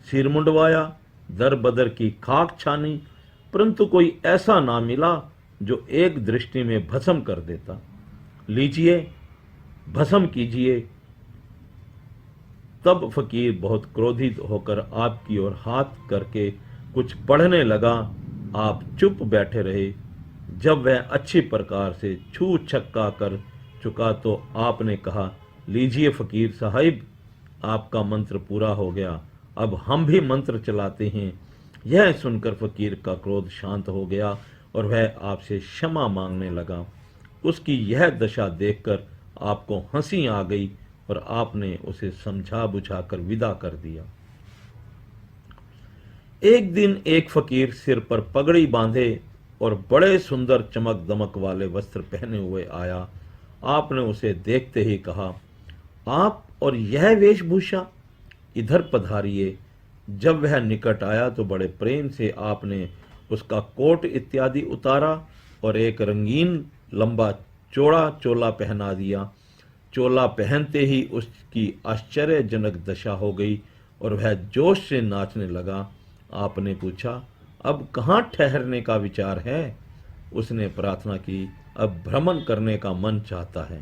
सिर मुंडवाया, दर बदर की खाक छानी, परंतु कोई ऐसा ना मिला जो एक दृष्टि में भस्म कर देता। लीजिए, भस्म कीजिए। तब फकीर बहुत क्रोधित होकर आपकी ओर हाथ करके कुछ पढ़ने लगा। आप चुप बैठे रहे। जब वह अच्छी प्रकार से छू छक्का कर चुका तो आपने कहा, लीजिए फकीर साहिब, आपका मंत्र पूरा हो गया, अब हम भी मंत्र चलाते हैं। यह सुनकर फकीर का क्रोध शांत हो गया और वह आपसे क्षमा मांगने लगा। उसकी यह दशा देखकर आपको हंसी आ गई और आपने उसे समझा बुझाकर विदा कर दिया। एक दिन एक फकीर सिर पर पगड़ी बांधे और बड़े सुंदर चमक दमक वाले वस्त्र पहने हुए आया। आपने उसे देखते ही कहा, आप और यह वेशभूषा, इधर पधारिए। जब वह निकट आया तो बड़े प्रेम से आपने उसका कोट इत्यादि उतारा और एक रंगीन लंबा चौड़ा चोला पहना दिया। चोला पहनते ही उसकी आश्चर्यजनक दशा हो गई और वह जोश से नाचने लगा। आपने पूछा, अब कहाँ ठहरने का विचार है? उसने प्रार्थना की, अब भ्रमण करने का मन चाहता है।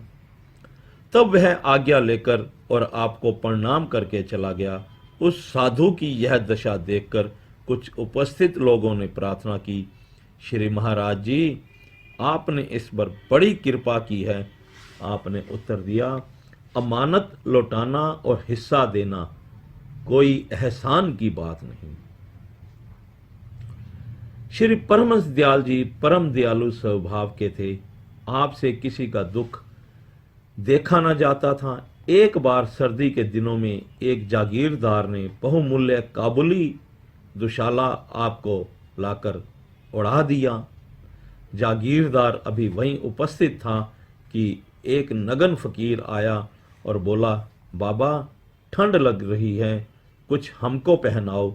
तब वह आज्ञा लेकर और आपको प्रणाम करके चला गया। उस साधु की यह दशा देखकर कुछ उपस्थित लोगों ने प्रार्थना की, श्री महाराज जी, आपने इस पर बड़ी कृपा की है। आपने उत्तर दिया, अमानत लौटाना और हिस्सा देना कोई एहसान की बात नहीं। श्री परमहंस दयाल जी परम दयालु स्वभाव के थे। आपसे किसी का दुख देखा न जाता था। एक बार सर्दी के दिनों में एक जागीरदार ने बहुमूल्य काबुली दुशाला आपको लाकर उड़ा दिया। जागीरदार अभी वहीं उपस्थित था कि एक नगन फकीर आया और बोला, बाबा ठंड लग रही है, कुछ हमको पहनाओ।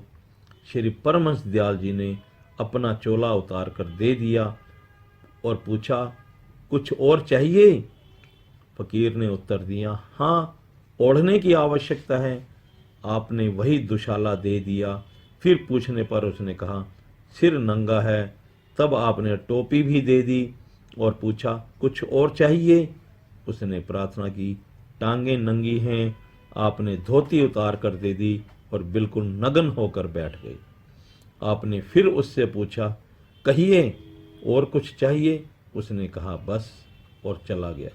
श्री परमहंस दयाल जी ने अपना चोला उतार कर दे दिया और पूछा, कुछ और चाहिए? फकीर ने उत्तर दिया, हाँ, ओढ़ने की आवश्यकता है। आपने वही दुशाला दे दिया। फिर पूछने पर उसने कहा, सिर नंगा है। तब आपने टोपी भी दे दी और पूछा, कुछ और चाहिए? उसने प्रार्थना की, टांगें नंगी हैं। आपने धोती उतार कर दे दी और बिल्कुल नग्न होकर बैठ गई। आपने फिर उससे पूछा, कहिए और कुछ चाहिए? उसने कहा, बस, और चला गया।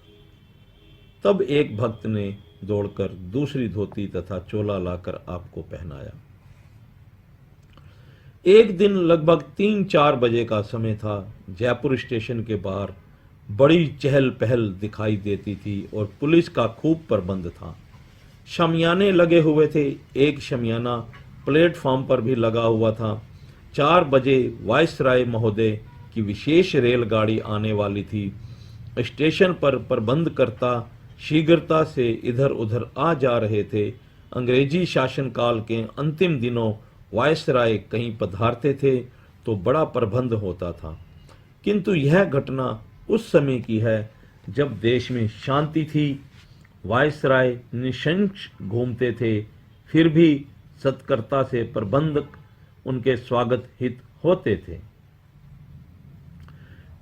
तब एक भक्त ने दौड़कर दूसरी धोती तथा चोला लाकर आपको पहनाया। एक दिन लगभग 3-4 बजे का समय था। जयपुर स्टेशन के बाहर बड़ी चहल पहल दिखाई देती थी और पुलिस का खूब प्रबंध था। शमियाने लगे हुए थे। एक शमियाना प्लेटफॉर्म पर भी लगा हुआ था। 4 बजे वायसराय महोदय की विशेष रेलगाड़ी आने वाली थी। स्टेशन पर प्रबंधकर्ता शीघ्रता से इधर उधर आ जा रहे थे। अंग्रेजी शासनकाल के अंतिम दिनों वायसराय कहीं पधारते थे तो बड़ा प्रबंध होता था। किंतु यह घटना उस समय की है जब देश में शांति थी। वायसराय निशंक घूमते थे, फिर भी सत्कर्ता से प्रबंधक उनके स्वागत हित होते थे।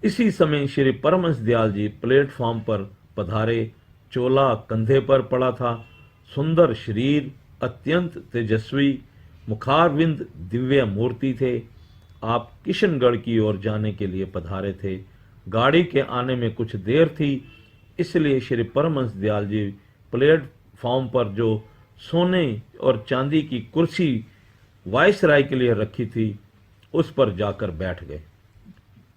इसी समय श्री परमहंस दयाल जी प्लेटफॉर्म पर पधारे। चोला कंधे पर पड़ा था। सुंदर शरीर, अत्यंत तेजस्वी, मुखारविंद दिव्य मूर्ति थे। आप किशनगढ़ की ओर जाने के लिए पधारे थे। गाड़ी के आने में कुछ देर थी, इसलिए श्री परमहंस दयाल जी प्लेटफॉर्म पर जो सोने और चांदी की कुर्सी वायसराय के लिए रखी थी उस पर जाकर बैठ गए।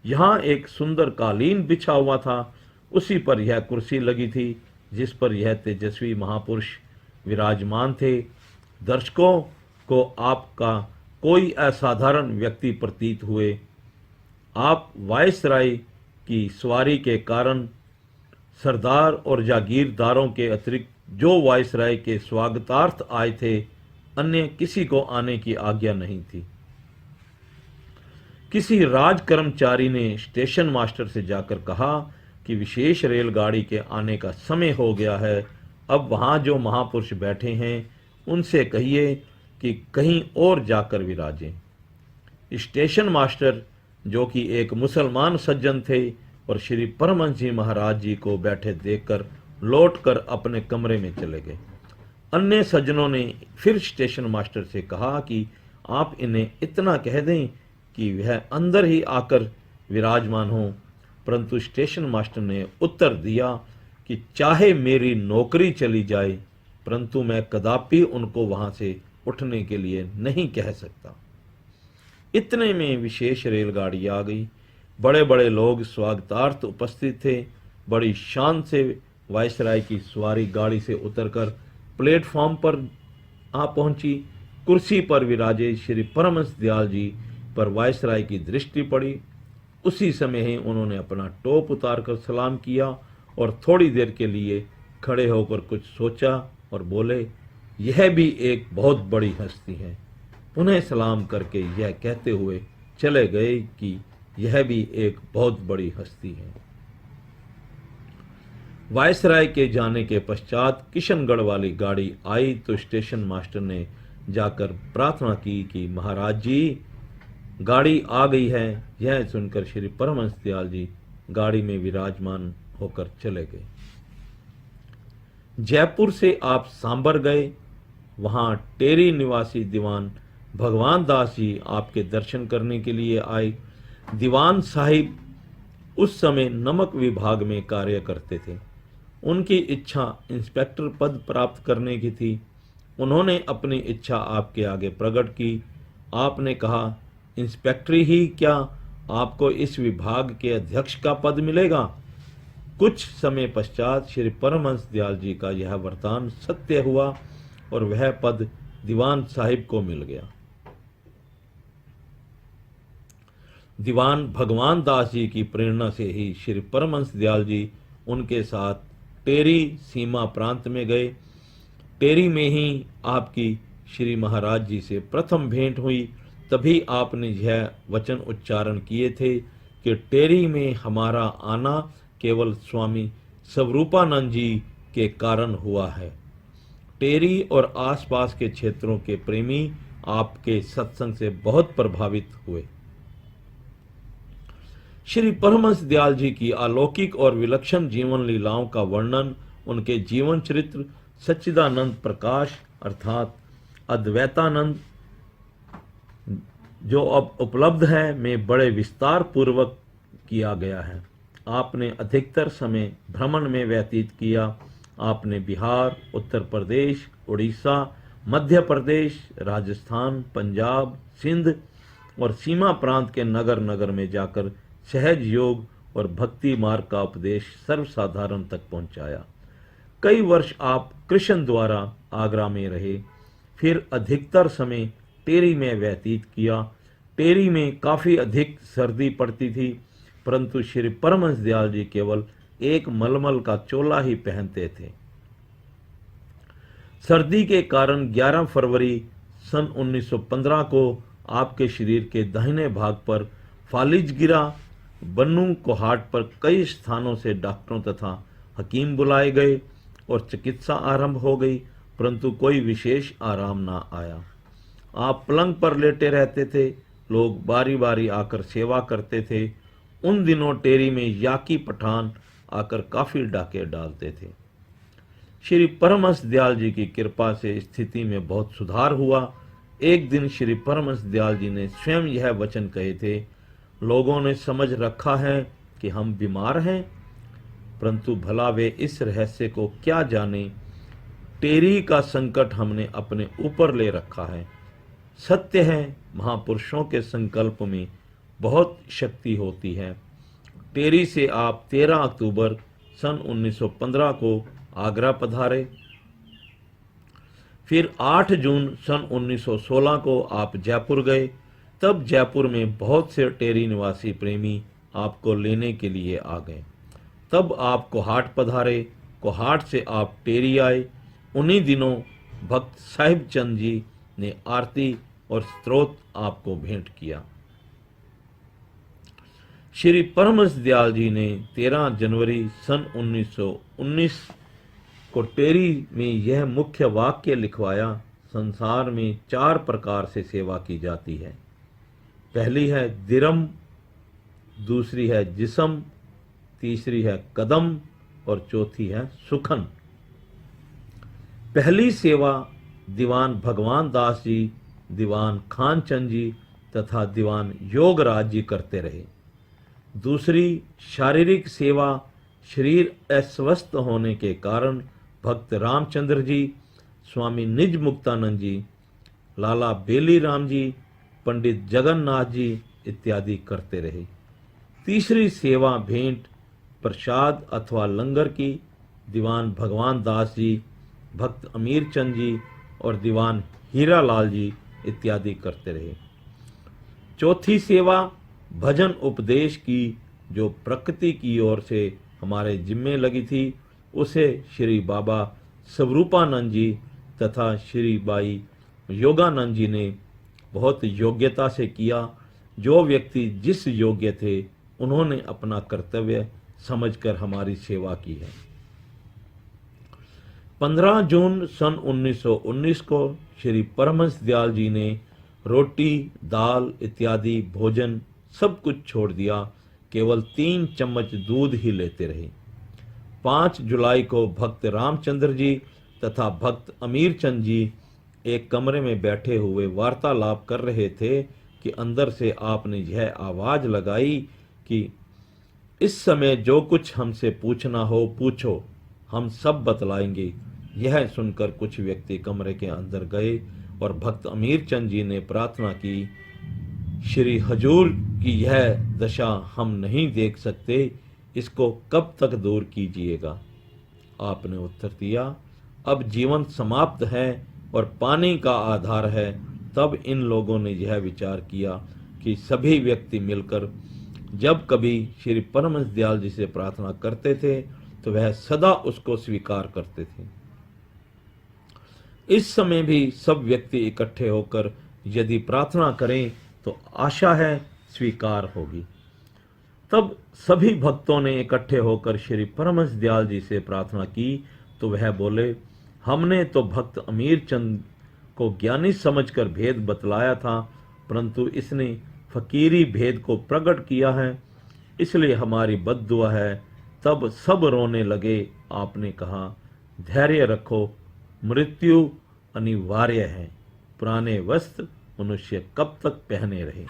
यहाँ एक सुंदर कालीन बिछा हुआ था। उसी पर यह कुर्सी लगी थी जिस पर यह तेजस्वी महापुरुष विराजमान थे। दर्शकों को आपका कोई असाधारण व्यक्ति प्रतीत हुए। आप वायसराय की सवारी के कारण सरदार और जागीरदारों के अतिरिक्त जो वायसराय के स्वागतार्थ आए थे, अन्य किसी को आने की आज्ञा नहीं थी। किसी राज कर्मचारी ने स्टेशन मास्टर से जाकर कहा कि विशेष रेलगाड़ी के आने का समय हो गया है। अब वहाँ जो महापुरुष बैठे हैं उनसे कहिए कि कहीं और जाकर विराजें। स्टेशन मास्टर, जो कि एक मुसलमान सज्जन थे और श्री परमहंस जी महाराज जी को बैठे देखकर लौटकर अपने कमरे में चले गए। अन्य सज्जनों ने फिर स्टेशन मास्टर से कहा कि आप इन्हें इतना कह दें कि वह अंदर ही आकर विराजमान हों। परंतु स्टेशन मास्टर ने उत्तर दिया कि चाहे मेरी नौकरी चली जाए, परंतु मैं कदापि उनको वहां से उठने के लिए नहीं कह सकता। इतने में विशेष रेलगाड़ी आ गई। बड़े बड़े लोग स्वागतार्थ उपस्थित थे। बड़ी शान से वायसराय की सवारी गाड़ी से उतरकर प्लेटफॉर्म पर आ पहुंची। कुर्सी पर विराजे श्री परमहंस दयाल जी पर वायसराय की दृष्टि पड़ी। उसी समय ही उन्होंने अपना टोप उतारकर सलाम किया और थोड़ी देर के लिए खड़े होकर कुछ सोचा और बोले, यह भी एक बहुत बड़ी हस्ती है। पुनः सलाम करके यह कहते हुए चले गए कि यह भी एक बहुत बड़ी हस्ती है। वायसराय के जाने के पश्चात किशनगढ़ वाली गाड़ी आई तो स्टेशन मास्टर ने जाकर प्रार्थना की कि महाराज जी, गाड़ी आ गई है। यह सुनकर श्री परमहंस दयाल जी गाड़ी में विराजमान होकर चले गए। जयपुर से आप सांबर गए। वहां टेरी निवासी दीवान भगवान दास जी आपके दर्शन करने के लिए आए। दीवान साहिब उस समय नमक विभाग में कार्य करते थे। उनकी इच्छा इंस्पेक्टर पद प्राप्त करने की थी। उन्होंने अपनी इच्छा आपके आगे प्रकट की। आपने कहा, इंस्पेक्टरी ही क्या, आपको इस विभाग के अध्यक्ष का पद मिलेगा। कुछ समय पश्चात श्री परमहंस दयाल जी का यह वरदान सत्य हुआ और वह पद दीवान साहिब को मिल गया। दीवान भगवान दास जी की प्रेरणा से ही श्री परमहंस दयाल जी उनके साथ टेरी सीमा प्रांत में गए। टेरी में ही आपकी श्री महाराज जी से प्रथम भेंट हुई। तभी आपने यह वचन उच्चारण किए थे कि टेरी में हमारा आना केवल स्वामी स्वरूपानंद जी के कारण हुआ है। टेरी और आसपास के क्षेत्रों के प्रेमी आपके सत्संग से बहुत प्रभावित हुए। श्री परमहंस दयाल जी की अलौकिक और विलक्षण जीवन लीलाओं का वर्णन उनके जीवन चरित्र सच्चिदानंद प्रकाश अर्थात अद्वैतानंद जो अब उपलब्ध है में बड़े विस्तार पूर्वक किया गया है। आपने अधिकतर समय भ्रमण में व्यतीत किया। आपने बिहार, उत्तर प्रदेश, उड़ीसा, मध्य प्रदेश, राजस्थान, पंजाब, सिंध और सीमा प्रांत के नगर नगर में जाकर सहज योग और भक्ति मार्ग का उपदेश सर्वसाधारण तक पहुंचाया। कई वर्ष आप कृष्ण द्वारा आगरा में रहे, फिर अधिकतर समय टेरी में व्यतीत किया। टेरी में काफी अधिक सर्दी पड़ती थी, परंतु श्री परमहंस दयाल जी केवल एक मलमल का चोला ही पहनते थे। सर्दी के कारण 11 फरवरी सन 1915 को आपके शरीर के दाहिने भाग पर फालिज गिरा। बन्नू कोहाट पर कई स्थानों से डॉक्टरों तथा हकीम बुलाए गए और चिकित्सा आरंभ हो गई, परंतु कोई विशेष आराम ना आया। आप पलंग पर लेटे रहते थे। लोग बारी बारी आकर सेवा करते थे। उन दिनों टेरी में याकी पठान आकर काफी डाके डालते थे। श्री परमहंस दयाल जी की कृपा से स्थिति में बहुत सुधार हुआ। एक दिन श्री परमहंस दयाल जी ने स्वयं यह वचन कहे थे, लोगों ने समझ रखा है कि हम बीमार हैं, परंतु भला वे इस रहस्य को क्या जाने। टेरी का संकट हमने अपने ऊपर ले रखा है। सत्य है, महापुरुषों के संकल्प में बहुत शक्ति होती है। टेरी से आप 13 अक्टूबर सन 1915 को आगरा पधारे। फिर 8 जून सन 1916 को आप जयपुर गए। तब जयपुर में बहुत से टेरी निवासी प्रेमी आपको लेने के लिए आ गए। तब आप कोहाट पधारे। कोहाट से आप टेरी आए। उन्हीं दिनों भक्त साहिब चंद जी ने आरती और स्तोत्र आपको भेंट किया। श्री परमहंस दयाल जी ने 13 जनवरी सन 1919 को टेरी में यह मुख्य वाक्य लिखवाया, संसार में 4 प्रकार से सेवा की जाती है। पहली है दिरम, दूसरी है जिसम, तीसरी है कदम और चौथी है सुखन। पहली सेवा दीवान भगवान दास जी, दीवान खानचंद जी तथा दीवान योगराज जी करते रहे। दूसरी शारीरिक सेवा शरीर अस्वस्थ होने के कारण भक्त रामचंद्र जी, स्वामी निज मुक्तानंद जी, लाला बेली राम जी, पंडित जगन्नाथ जी इत्यादि करते रहे। तीसरी सेवा भेंट, प्रसाद अथवा लंगर की दीवान भगवान दास जी, भक्त अमीर चंद जी और दीवान हीरा लाल जी इत्यादि करते रहे। चौथी सेवा भजन उपदेश की, जो प्रकृति की ओर से हमारे जिम्मे लगी थी, उसे श्री बाबा स्वरूपानंद जी तथा श्री बाई योगानंद जी ने बहुत योग्यता से किया। जो व्यक्ति जिस योग्य थे, उन्होंने अपना कर्तव्य समझकर हमारी सेवा की है। 15 जून सन 1919 को श्री परमहंस दयाल जी ने रोटी, दाल इत्यादि भोजन सब कुछ छोड़ दिया, केवल 3 चम्मच दूध ही लेते रहे। 5 जुलाई को भक्त रामचंद्र जी तथा भक्त अमीर चंद जी एक कमरे में बैठे हुए वार्तालाप कर रहे थे कि अंदर से आपने यह आवाज लगाई कि इस समय जो कुछ हमसे पूछना हो पूछो, हम सब बतलाएंगे। यह सुनकर कुछ व्यक्ति कमरे के अंदर गए और भक्त अमीर चंद जी ने प्रार्थना की, श्री हजूर की यह दशा हम नहीं देख सकते, इसको कब तक दूर कीजिएगा। आपने उत्तर दिया, अब जीवन समाप्त है और पानी का आधार है। तब इन लोगों ने यह विचार किया कि सभी व्यक्ति मिलकर जब कभी श्री परमहंस दयाल जी से प्रार्थना करते थे तो वह सदा उसको स्वीकार करते थे। इस समय भी सब व्यक्ति इकट्ठे होकर यदि प्रार्थना करें तो आशा है स्वीकार होगी। तब सभी भक्तों ने इकट्ठे होकर श्री परमहंस दयाल जी से प्रार्थना की तो वह बोले, हमने तो भक्त अमीर चंद को ज्ञानी समझकर भेद बतलाया था, परंतु इसने फकीरी भेद को प्रकट किया है, इसलिए हमारी बद्दुआ है। तब सब रोने लगे। आपने कहा, धैर्य रखो, मृत्यु अनिवार्य है, पुराने वस्त्र मनुष्य कब तक पहने रहे।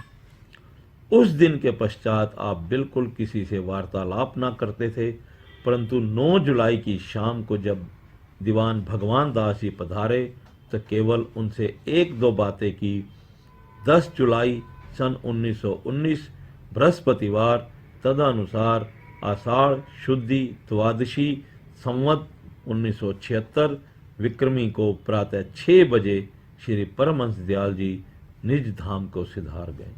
उस दिन के पश्चात आप बिल्कुल किसी से वार्तालाप न करते थे, परंतु 9 जुलाई की शाम को जब दीवान भगवान दास जी पधारे तो केवल उनसे 1-2 बातें की। 10 जुलाई सन 1919 बृहस्पतिवार, तदनुसार आषाढ़ शुद्धि द्वादशी संवत 1976 विक्रमी को प्रातः 6 बजे श्री परमहंस दयाल जी निज धाम को सिधार गए।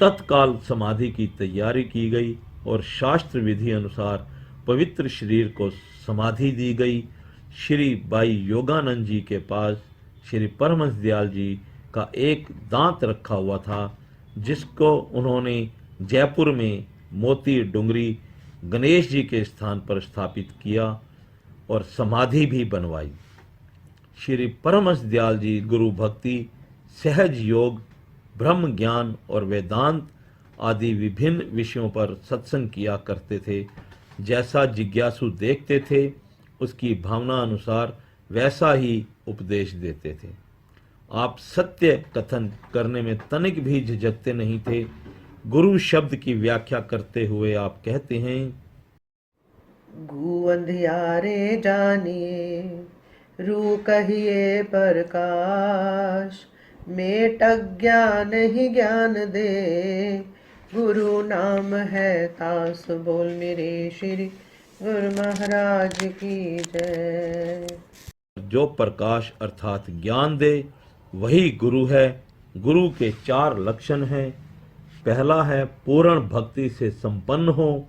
तत्काल समाधि की तैयारी की गई और शास्त्र विधि अनुसार पवित्र शरीर को समाधि दी गई। श्री बाई योगानंद जी के पास श्री परमहंस दयाल जी का एक दांत रखा हुआ था, जिसको उन्होंने जयपुर में मोती डुंगरी गणेश जी के स्थान पर स्थापित किया और समाधि भी बनवाई। श्री परमहंस दयाल जी गुरु भक्ति, सहज योग, ब्रह्म ज्ञान और वेदांत आदि विभिन्न विषयों पर सत्संग किया करते थे। जैसा जिज्ञासु देखते थे उसकी भावना अनुसार वैसा ही उपदेश देते थे। आप सत्य कथन करने में तनिक भी झिझकते नहीं थे। गुरु शब्द की व्याख्या करते हुए आप कहते हैं, गु अंधियारे जानिए, रू कहिए प्रकाश, मेट ज्ञान ही ज्ञान दे, गुरु नाम है तास। बोल मेरे श्री गुरु महाराज की जय। जो प्रकाश अर्थात ज्ञान दे वही गुरु है। गुरु के 4 लक्षण हैं। पहला है पूर्ण भक्ति से संपन्न हो,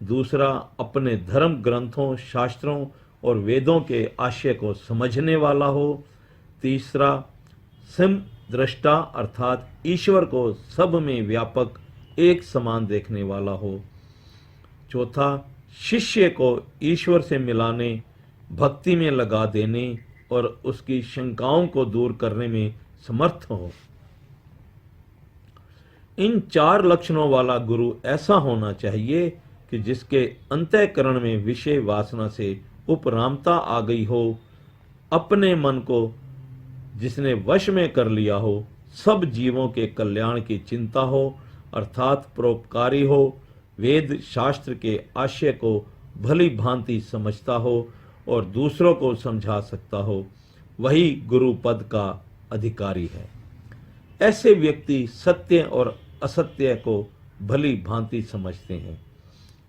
दूसरा अपने धर्म ग्रंथों, शास्त्रों और वेदों के आशय को समझने वाला हो, तीसरा सिम दृष्टा अर्थात ईश्वर को सब में व्यापक एक समान देखने वाला हो, चौथा शिष्य को ईश्वर से मिलाने, भक्ति में लगा देने और उसकी शंकाओं को दूर करने में समर्थ हो। इन 4 लक्षणों वाला गुरु ऐसा होना चाहिए कि जिसके अंतःकरण में विषय वासना से उपरामता आ गई हो, अपने मन को जिसने वश में कर लिया हो, सब जीवों के कल्याण की चिंता हो अर्थात परोपकारी हो, वेद शास्त्र के आशय को भली भांति समझता हो और दूसरों को समझा सकता हो, वही गुरु पद का अधिकारी है। ऐसे व्यक्ति सत्य और असत्य को भली भांति समझते हैं,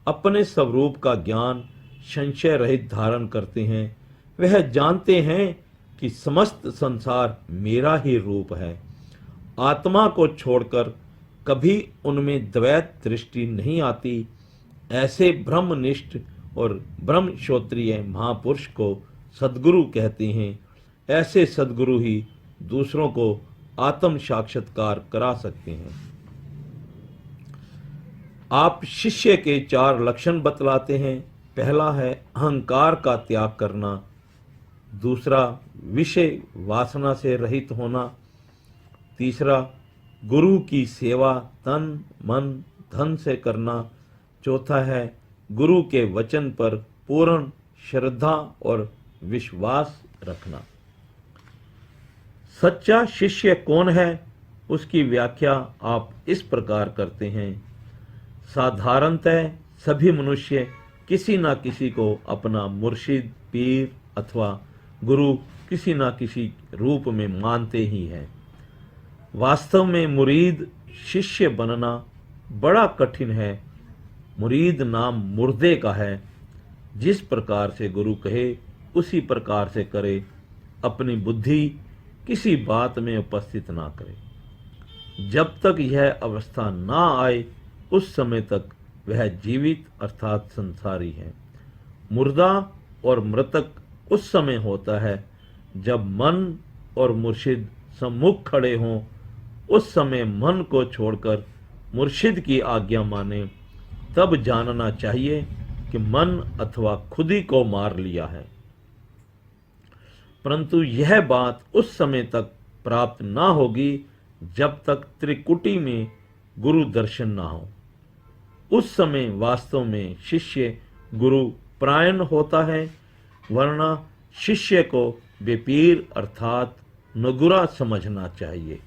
अपने स्वरूप का ज्ञान संशय रहित धारण करते हैं। वह जानते हैं कि समस्त संसार मेरा ही रूप है। आत्मा को छोड़कर कभी उनमें द्वैत दृष्टि नहीं आती। ऐसे ब्रह्मनिष्ठ और ब्रह्मश्रोत्रिय महापुरुष को सद्गुरु कहते हैं। ऐसे सद्गुरु ही दूसरों को आत्म साक्षात्कार करा सकते हैं। आप शिष्य के 4 लक्षण बतलाते हैं। पहला है अहंकार का त्याग करना, दूसरा विषय वासना से रहित होना, तीसरा गुरु की सेवा तन मन धन से करना, चौथा है गुरु के वचन पर पूर्ण श्रद्धा और विश्वास रखना। सच्चा शिष्य कौन है, उसकी व्याख्या आप इस प्रकार करते हैं। साधारणतः सभी मनुष्य किसी ना किसी को अपना मुर्शिद, पीर अथवा गुरु किसी ना किसी रूप में मानते ही हैं। वास्तव में मुरीद शिष्य बनना बड़ा कठिन है। मुरीद नाम मुर्दे का है। जिस प्रकार से गुरु कहे उसी प्रकार से करे, अपनी बुद्धि किसी बात में उपस्थित ना करे। जब तक यह अवस्था ना आए उस समय तक वह जीवित अर्थात संसारी है। मुर्दा और मृतक उस समय होता है जब मन और मुर्शिद सम्मुख खड़े हों। उस समय मन को छोड़कर मुर्शिद की आज्ञा माने, तब जानना चाहिए कि मन अथवा खुद ही को मार लिया है। परंतु यह बात उस समय तक प्राप्त ना होगी जब तक त्रिकुटी में गुरु दर्शन ना हो। उस समय वास्तव में शिष्य गुरु परायण होता है, वरना शिष्य को बेपीर अर्थात नगुरा समझना चाहिए।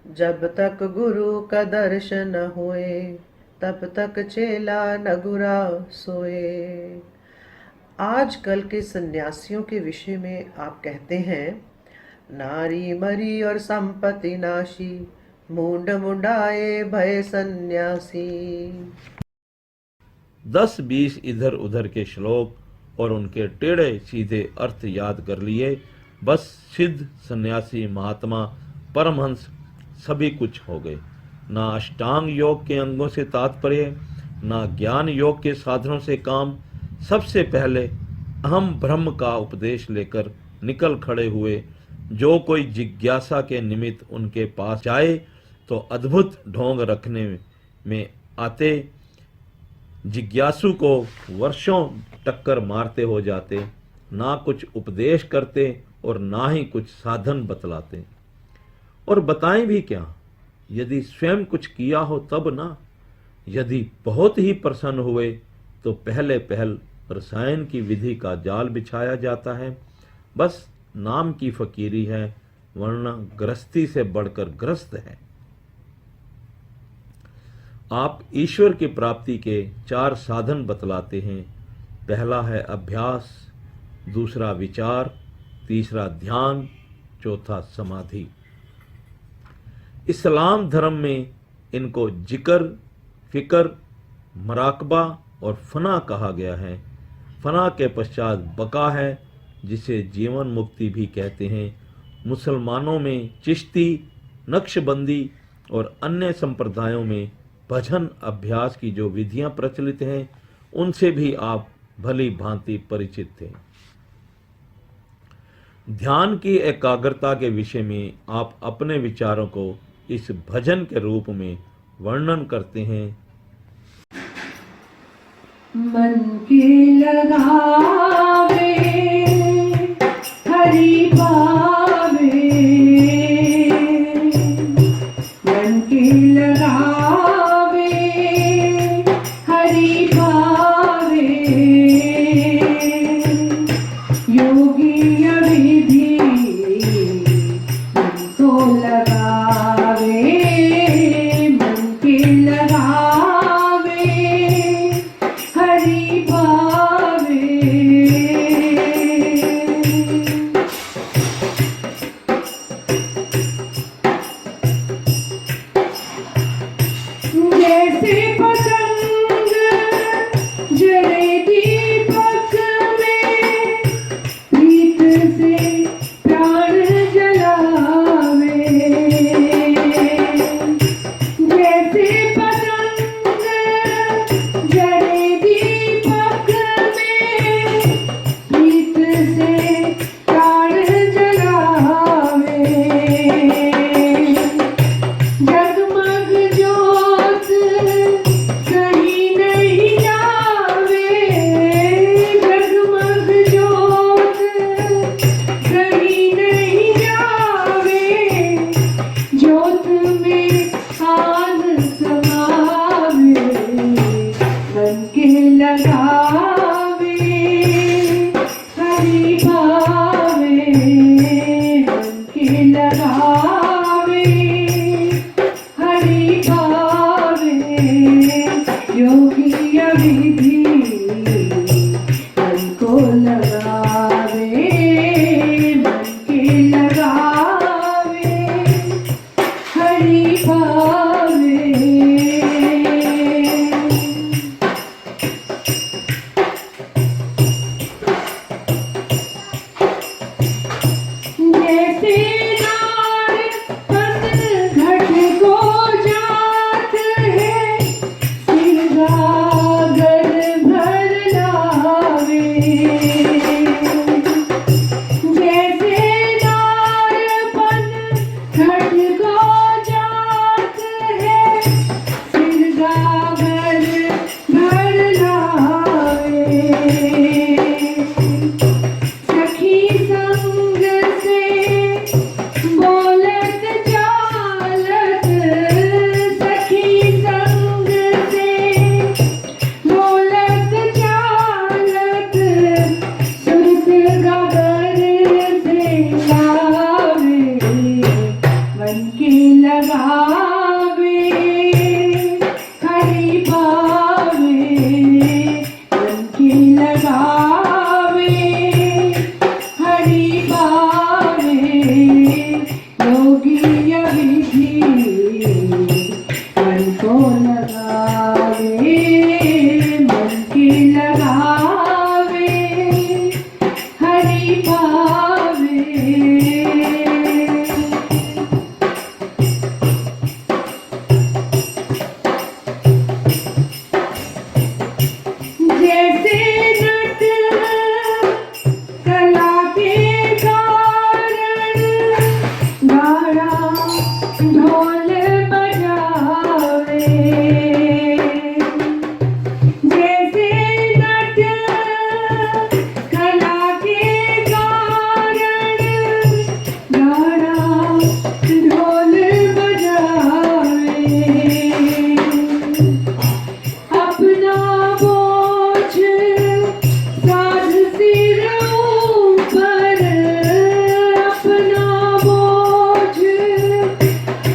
जब तक गुरु का दर्शन न हुए तब तक चेला नगुरा सोए। आजकल के सन्यासियों के विषय में आप कहते हैं, नारी मरी और संपत्ति नाशी, मुंड मुंडाए भय सन्यासी। 10-20 इधर उधर के श्लोक और उनके टेढ़े सीधे अर्थ याद कर लिए, बस सिद्ध, सन्यासी, महात्मा, परमहंस सभी कुछ हो गए। ना अष्टांग योग के अंगों से तात्पर्य, ना ज्ञान योग के साधनों से काम। सबसे पहले अहम ब्रह्म का उपदेश लेकर निकल खड़े हुए। जो कोई जिज्ञासा के निमित्त उनके पास जाए तो अद्भुत ढोंग रखने में आते, जिज्ञासु को वर्षों टक्कर मारते हो जाते। ना कुछ उपदेश करते और ना ही कुछ साधन बतलाते। और बताएं भी क्या, यदि स्वयं कुछ किया हो तब ना। यदि बहुत ही प्रसन्न हुए तो पहले पहल रसायन की विधि का जाल बिछाया जाता है। बस नाम की फकीरी है, वरना गृहस्थी से बढ़कर ग्रस्त है। आप ईश्वर की प्राप्ति के 4 साधन बतलाते हैं। पहला है अभ्यास, दूसरा विचार, तीसरा ध्यान, चौथा समाधि। इस्लाम धर्म में इनको जिक्र, फिक्र, मराकबा और फना कहा गया है। फना के पश्चात बका है, जिसे जीवन मुक्ति भी कहते हैं। मुसलमानों में चिश्ती, नक्शबंदी और अन्य संप्रदायों में भजन अभ्यास की जो विधियां प्रचलित हैं, उनसे भी आप भली भांति परिचित थे। ध्यान की एकाग्रता के विषय में आप अपने विचारों को इस भजन के रूप में वर्णन करते हैं। मन की लगावे हरि पावे, मन की लगावे हरि पावे, योगी अविधि मन को लगावे, मन की लगावे हरि पावे। जैसे पतंग जले दीपक में, प्रीत से प्राण जलावे, पावे। जैसे नार पन घट को जात है, सिरगागर भर लावे। जैसे नारपन घट को जात है, सिरगागर भर लावे। सखी संग से बोलत चालत, सखी संग से बोलत चालत, सुरत गगर से लावे। मन की लगावे हरि पावे, मन की लगावे हरि पावे। योगी विधि मन को लगावे, मन की लगावे हरि पावे। जैसे नट कला के कारण गाड़ा ढोल बजावे। जैसे नट कला के कारण गाड़ा ढोल बजावे। अपना बोझ साध सिर ऊपर, अपना बोझ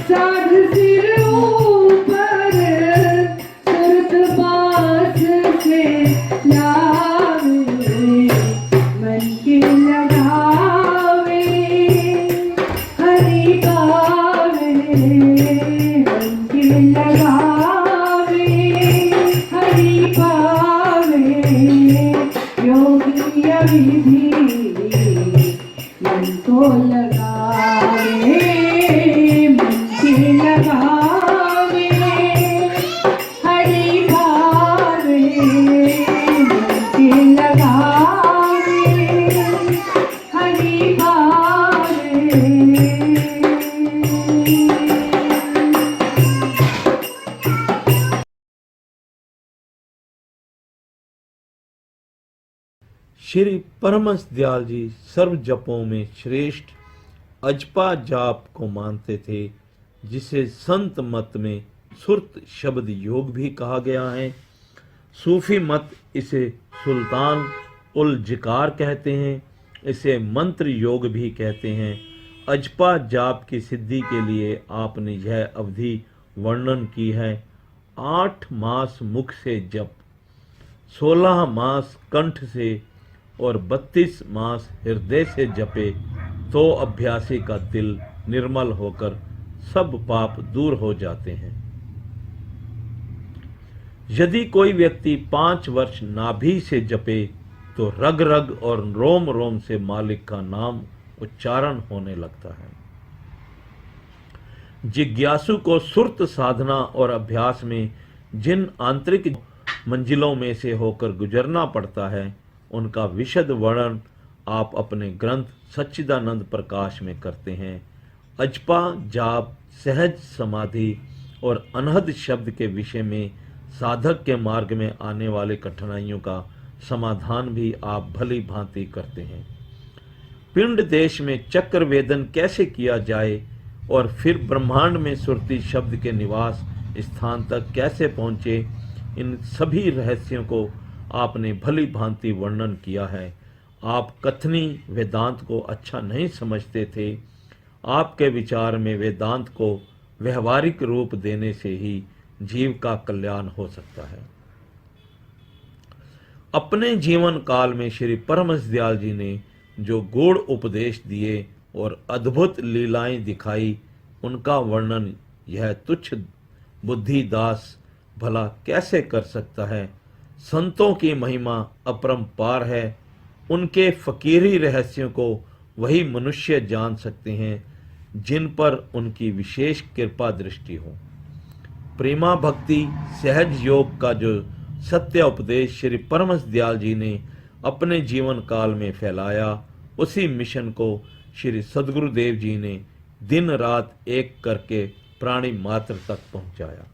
साध सिर ऊपर, सुरत पास से लावे। मन की लगावे हरि पावे, मन की लगावे हरि पावे। योगी विधि मन को लगावे, मन की लगावे हरि पावे, मन की लगावे हरि पावे। श्री परमहंस दयाल जी सर्व जपों में श्रेष्ठ अजपा जाप को मानते थे, जिसे संत मत में सुरत शब्द योग भी कहा गया है। सूफी मत इसे सुल्तान उल जिकार कहते हैं, इसे मंत्र योग भी कहते हैं। अजपा जाप की सिद्धि के लिए आपने यह अवधि वर्णन की है। 8 मास मुख से जप, 16 मास कंठ से और 32 मास हृदय से जपे तो अभ्यासी का दिल निर्मल होकर सब पाप दूर हो जाते हैं। यदि कोई व्यक्ति 5 वर्ष नाभि से जपे तो रग रग और रोम रोम से मालिक का नाम उच्चारण होने लगता है। जिज्ञासु को सुरत साधना और अभ्यास में जिन आंतरिक मंजिलों में से होकर गुजरना पड़ता है, उनका विशद वर्णन आप अपने ग्रंथ सच्चिदानंद प्रकाश में करते हैं। अजपा जाप, सहज समाधि और अनहद शब्द के विषय में साधक के मार्ग में आने वाले कठिनाइयों का समाधान भी आप भली भांति करते हैं। पिंड देश में चक्र वेदन कैसे किया जाए और फिर ब्रह्मांड में सुरती शब्द के निवास स्थान तक कैसे पहुँचे, इन सभी रहस्यों को आपने भली भांति वर्णन किया है। आप कथनी वेदांत को अच्छा नहीं समझते थे। आपके विचार में वेदांत को व्यवहारिक रूप देने से ही जीव का कल्याण हो सकता है। अपने जीवन काल में श्री परमहंस दयाल जी ने जो गूढ़ उपदेश दिए और अद्भुत लीलाएं दिखाई, उनका वर्णन यह तुच्छ बुद्धि दास भला कैसे कर सकता है। संतों की महिमा अपरंपार है, उनके फकीरी रहस्यों को वही मनुष्य जान सकते हैं जिन पर उनकी विशेष कृपा दृष्टि हो। प्रेमा भक्ति सहज योग का जो सत्य उपदेश श्री परमहंस दयाल जी ने अपने जीवन काल में फैलाया, उसी मिशन को श्री सद्गुरुदेव जी ने दिन रात एक करके प्राणी मात्र तक पहुंचाया।